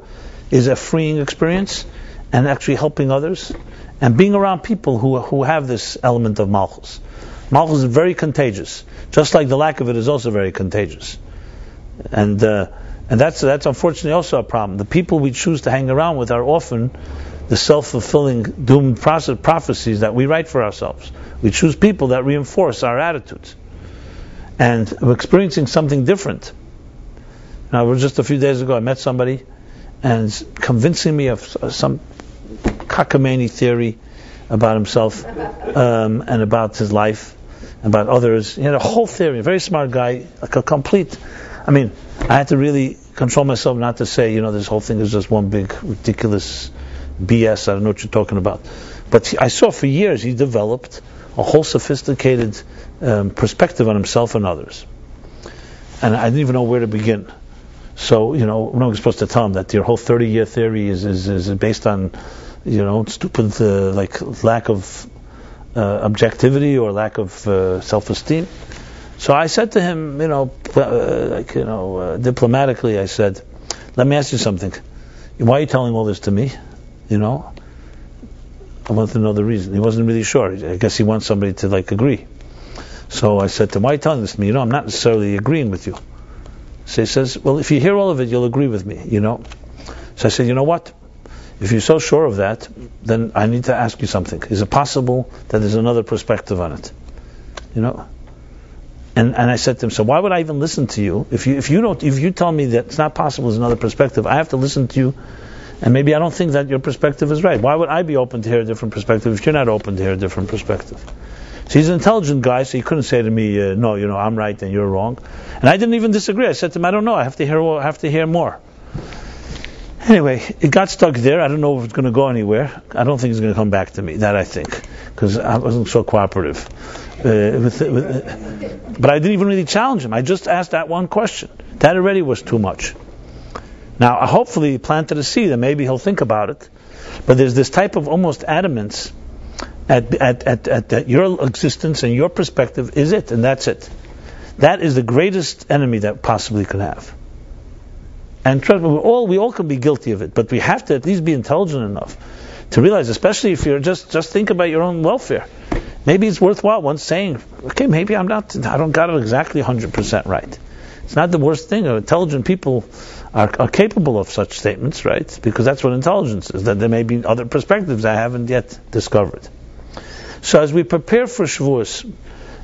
S1: is a freeing experience, and actually helping others, and being around people who have this element of Malchus. Malchus is very contagious, just like the lack of it is also very contagious. And that's unfortunately also a problem. The people we choose to hang around with are often the self-fulfilling doomed prophecies that we write for ourselves. We choose people that reinforce our attitudes. And we're experiencing something different. Now, just a few days ago, I met somebody and convincing me of some cockamamie theory about himself and about his life, about others. He had a whole theory, a very smart guy, like a complete... I had to really control myself not to say, this whole thing is just one big ridiculous BS. I don't know what you're talking about. But I saw for years he developed a whole sophisticated perspective on himself and others. And I didn't even know where to begin. So, we're not supposed to tell him that your whole 30-year theory is based on, stupid, lack of objectivity or lack of self-esteem. So I said to him, diplomatically, I said, let me ask you something. Why are you telling all this to me? I wanted to know the reason. He wasn't really sure. I guess he wants somebody to agree. So I said to him, why are you telling this to me? I'm not necessarily agreeing with you. So he says, well, if you hear all of it, you'll agree with me, So I said, you know what? If you're so sure of that, then I need to ask you something. Is it possible that there's another perspective on it? And I said to him, so why would I even listen to you? If you tell me that it's not possible there's another perspective, I have to listen to you, and maybe I don't think that your perspective is right. Why would I be open to hear a different perspective if you're not open to hear a different perspective? So he's an intelligent guy, so he couldn't say to me, no, I'm right and you're wrong. And I didn't even disagree. I said to him, I don't know, I have to hear more. Anyway, it got stuck there. I don't know if it's going to go anywhere. I don't think it's going to come back to me, that I think, because I wasn't so cooperative. But I didn't even really challenge him. I just asked that one question. That already was too much. Now, hopefully he planted a seed and maybe he'll think about it. But there's this type of almost adamance at your existence and your perspective is it, and that's it. That is the greatest enemy that possibly could have. And trust me, we all can be guilty of it, but we have to at least be intelligent enough to realize, especially if you're just think about your own welfare. Maybe it's worthwhile once saying, okay, maybe I don't got it exactly 100% right. It's not the worst thing. Intelligent people are capable of such statements, right? Because that's what intelligence is, that there may be other perspectives I haven't yet discovered. So as we prepare for Shavuos,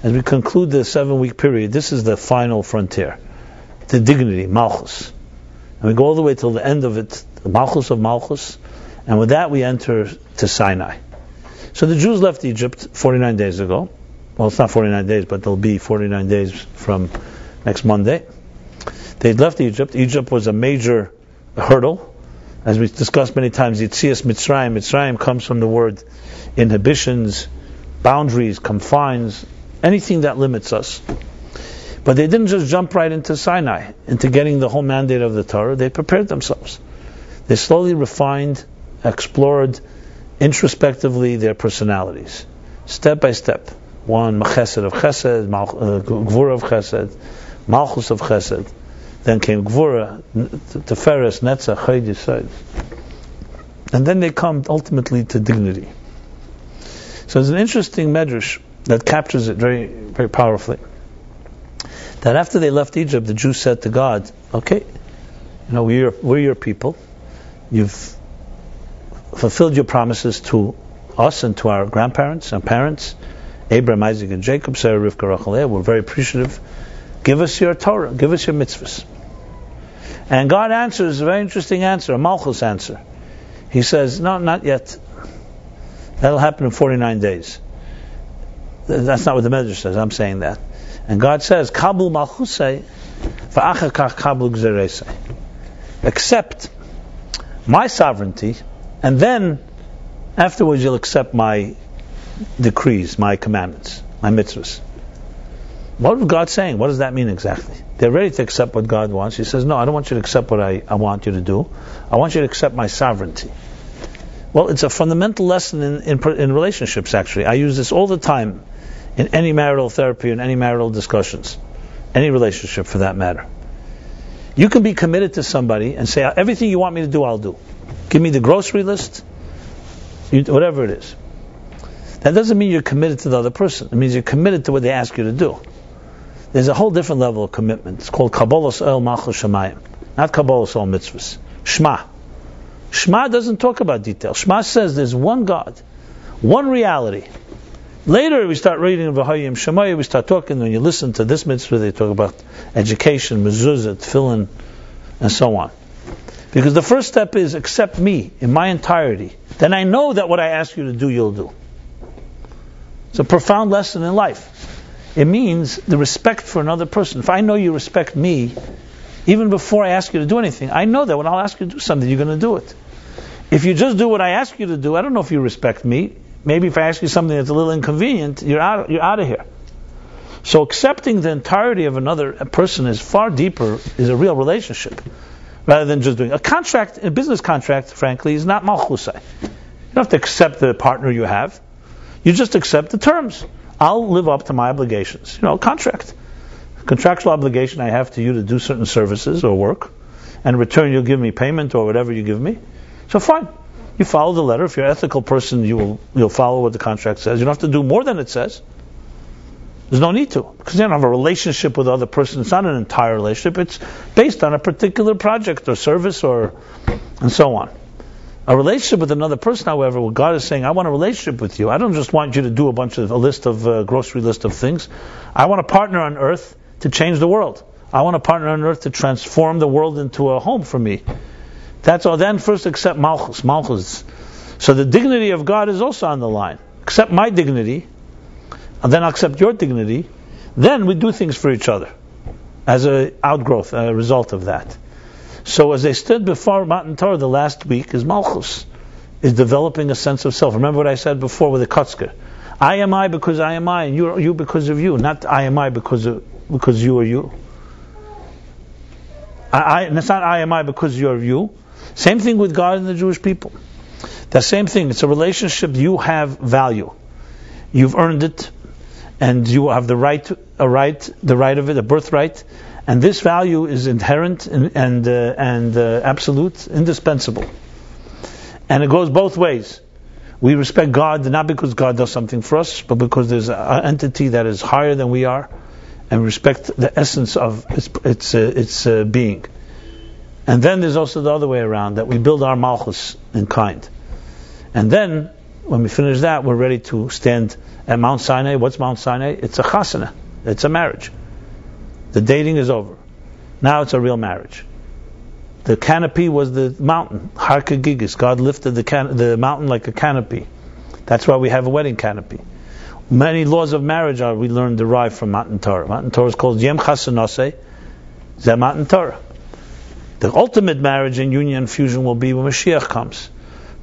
S1: as we conclude the 7-week period, this is the final frontier, the dignity, Malchus. And we go all the way till the end of it, the Malchus of Malchus, and with that we enter to Sinai. So the Jews left Egypt 49 days ago. Well, it's not 49 days, but there'll be 49 days from next Monday. They left Egypt. Egypt was a major hurdle. As we've discussed many times, Yitzias Mitzrayim. Mitzrayim comes from the word inhibitions, boundaries, confines, anything that limits us. But they didn't just jump right into Sinai, into getting the whole mandate of the Torah. They prepared themselves. They slowly refined, explored, introspectively their personalities, step by step. One, Chesed of Chesed, Gvura of Chesed, Malchus of Chesed. Then came Gvura, Teferes, Netzach, Chayd, Yisod. And then they come ultimately to dignity. So it's an interesting medrash that captures it very, very powerfully. That after they left Egypt, the Jews said to God, okay, we're your people. You've fulfilled your promises to us and to our grandparents and parents, Abraham, Isaac, and Jacob, Sarah, Rivka, Rachel, Leah. We're very appreciative. Give us your Torah. Give us your mitzvahs. And God answers a very interesting answer, a Malchus answer. He says, no, not yet. That'll happen in 49 days. That's not what the Medrash says. I'm saying that. And God says, Kabul Malchusay, v'achar kach kabul gzeresay. Accept my sovereignty, and then afterwards you'll accept my decrees, my commandments, my mitzvahs. What is God saying? What does that mean exactly? They're ready to accept what God wants. He says, no, I don't want you to accept what I want you to do. I want you to accept my sovereignty. Well, it's a fundamental lesson in relationships, actually. I use this all the time in any marital therapy, in any marital discussions, any relationship for that matter. You can be committed to somebody and say, everything you want me to do, I'll do. Give me the grocery list, whatever it is. That doesn't mean you're committed to the other person. It means you're committed to what they ask you to do. There's a whole different level of commitment. It's called Kabbalas El Malchus Shamayim, not Kabbalas El Mitzvahs. Shema. Shema doesn't talk about details. Shema says there's one God, one reality. Later we start reading V'hayim Shemaya, we start talking, when you listen to this mitzvah, they talk about education, mezuzah, tefillin, and so on. Because the first step is accept me in my entirety. Then I know that what I ask you to do, you'll do. It's a profound lesson in life. It means the respect for another person. If I know you respect me, even before I ask you to do anything, I know that when I'll ask you to do something, you're going to do it. If you just do what I ask you to do, I don't know if you respect me. Maybe if I ask you something that's a little inconvenient, you're out of here. So accepting the entirety of another person is far deeper, is a real relationship, rather than just doing a contract. A business contract, frankly, is not malchusai. You don't have to accept the partner you have. You just accept the terms. I'll live up to my obligations. Contract. Contractual obligation I have to you to do certain services or work, and in return you'll give me payment or whatever you give me. So fine. You follow the letter. If you're an ethical person, you'll follow what the contract says. You don't have to do more than it says. There's no need to, because you don't have a relationship with the other person. It's not an entire relationship. It's based on a particular project or service and so on. A relationship with another person, however, what God is saying, I want a relationship with you. I don't just want you to do a grocery list of things. I want a partner on earth to change the world. I want a partner on earth to transform the world into a home for me. That's all. Then first accept Malchus. Malchus. So the dignity of God is also on the line. Accept my dignity, and then I'll accept your dignity. Then we do things for each other as a outgrowth, a result of that. So as they stood before Matan Torah the last week, is Malchus, is developing a sense of self. Remember what I said before with the Kotzker. I am I because I am I, and you are you because of you. Not I am I because you are you. And it's not I am I because you're you. Same thing with God and the Jewish people. The same thing. It's a relationship. You have value. You've earned it, and you have the right of it, a birthright. And this value is inherent and absolute, indispensable. And it goes both ways. We respect God not because God does something for us, but because there's an entity that is higher than we are, and respect the essence of its being. And then there's also the other way around, that we build our Malchus in kind. And then, when we finish that, we're ready to stand at Mount Sinai. What's Mount Sinai? It's a chasana. It's a marriage. The dating is over. Now it's a real marriage. The canopy was the mountain. Har Kegigis. God lifted the mountain like a canopy. That's why we have a wedding canopy. Many laws of marriage we learn derived from Matan Torah. Matan Torah is called Yem Chasanose. Zeh Matan Torah. The ultimate marriage and union and fusion will be when Mashiach comes.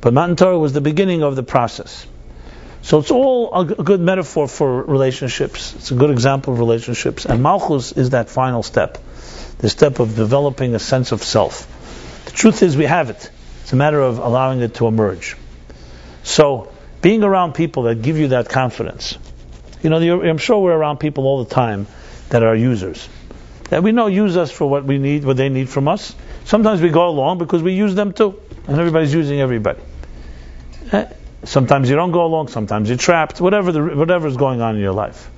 S1: But Matan Torah was the beginning of the process. So it's all a good metaphor for relationships. It's a good example of relationships. And Malchus is that final step. The step of developing a sense of self. The truth is we have it. It's a matter of allowing it to emerge. So, being around people that give you that confidence. I'm sure we're around people all the time that are users. That we know use us for what we need, what they need from us. Sometimes we go along because we use them too. And everybody's using everybody. Sometimes you don't go along, sometimes you're trapped, whatever is going on in your life.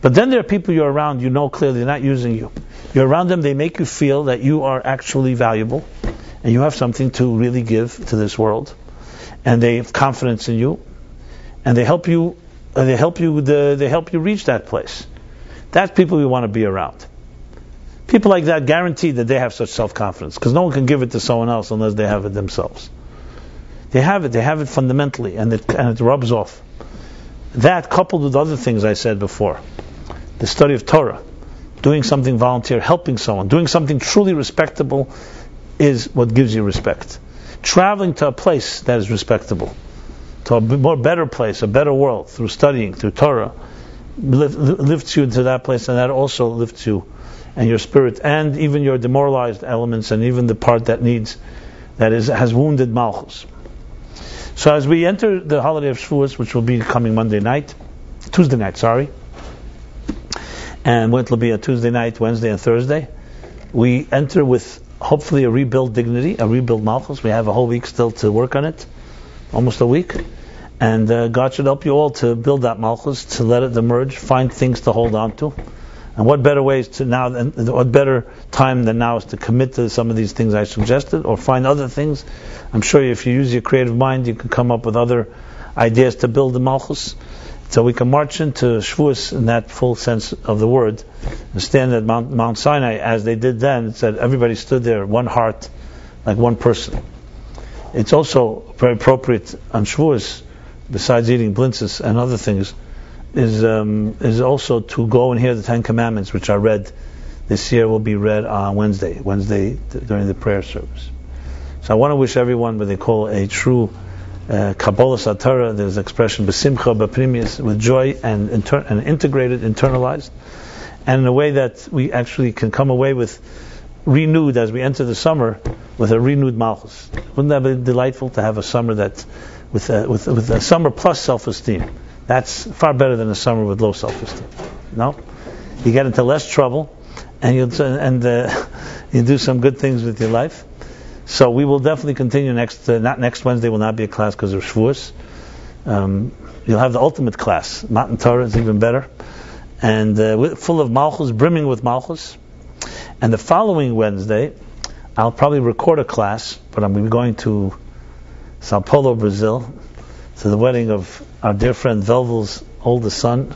S1: But then there are people you're around, you know clearly they're not using you. You're around them, they make you feel that you are actually valuable and you have something to really give to this world. And they have confidence in you, and they help you reach that place. That's people we want to be around. People like that guarantee that they have such self-confidence, because no one can give it to someone else unless they have it themselves. They have it fundamentally, and it rubs off. That, coupled with other things I said before, the study of Torah, doing something volunteer, helping someone, doing something truly respectable, is what gives you respect. Traveling to a place that is respectable, to a better place, a better world, through studying, through Torah, lifts you into that place, and that also lifts you and your spirit, and even your demoralized elements, and even the part that has wounded Malchus. So as we enter the holiday of Shavuot, which will be coming Tuesday night, and it will be a Tuesday night, Wednesday, and Thursday, we enter with hopefully a rebuild dignity, a rebuild Malchus. We have a whole week still to work on it, almost a week. And God should help you all to build that Malchus, to let it emerge, find things to hold on to. And what better what better time than now is to commit to some of these things I suggested, or find other things. I'm sure if you use your creative mind, you can come up with other ideas to build the Malchus. So we can march into Shavuos in that full sense of the word, and stand at Mount Sinai as they did then. It said everybody stood there, one heart, like one person. It's also very appropriate on Shavuos, besides eating blintzes and other things, is also to go and hear the Ten Commandments, which are read this year, will be read on Wednesday during the prayer service. So I want to wish everyone what they call a true Kabbalah Satara. There's an expression besimcha b'primius, with joy and integrated, internalized, and in a way that we actually can come away with renewed as we enter the summer with a renewed Malchus. Wouldn't that be delightful to have a summer that with a summer plus self-esteem? That's far better than a summer with low self-esteem. No, you get into less trouble, and you do some good things with your life. So we will definitely continue next Wednesday will not be a class because of Shavuos. You'll have the ultimate class. Matan Torah is even better. And full of Malchus, brimming with Malchus. And the following Wednesday, I'll probably record a class, but I'm going to Sao Paulo, Brazil, to the wedding of our dear friend Velvel's oldest son,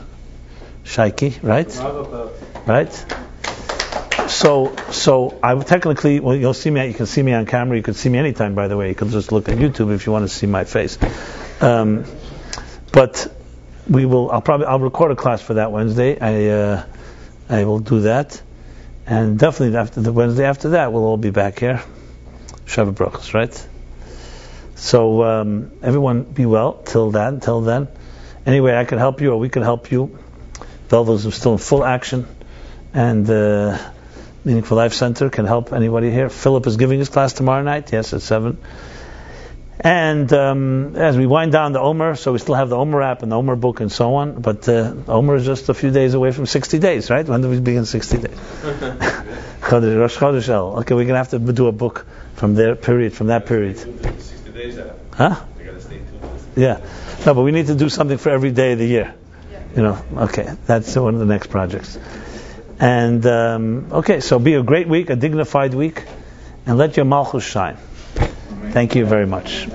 S1: Shaiki, right? Right? So I technically, well, you can see me on camera. You can see me anytime, by the way. You can just look at YouTube if you want to see my face. But I'll record a class for that Wednesday. I will do that, and definitely after the Wednesday after that, we'll all be back here. Shabbat brachos, right? So everyone be well till then. Anyway, I can help you, or we can help you. Velvos is still in full action, and Meaningful Life Center can help anybody here. Philip is giving his class tomorrow night. Yes, at 7. And as we wind down the Omer, so we still have the Omer app and the Omer book and so on, but Omer is just a few days away from 60 days, right? When do we begin 60 days? Rosh Chodesh El. Okay, we're going to have to do a book from that period.
S2: 60 days after.
S1: Huh?
S2: You gotta stay tuned.
S1: Yeah. No, but we need to do something for every day of the year. Okay, that's one of the next projects. And, okay, so be a great week, a dignified week, and let your Malchus shine. Thank you very much.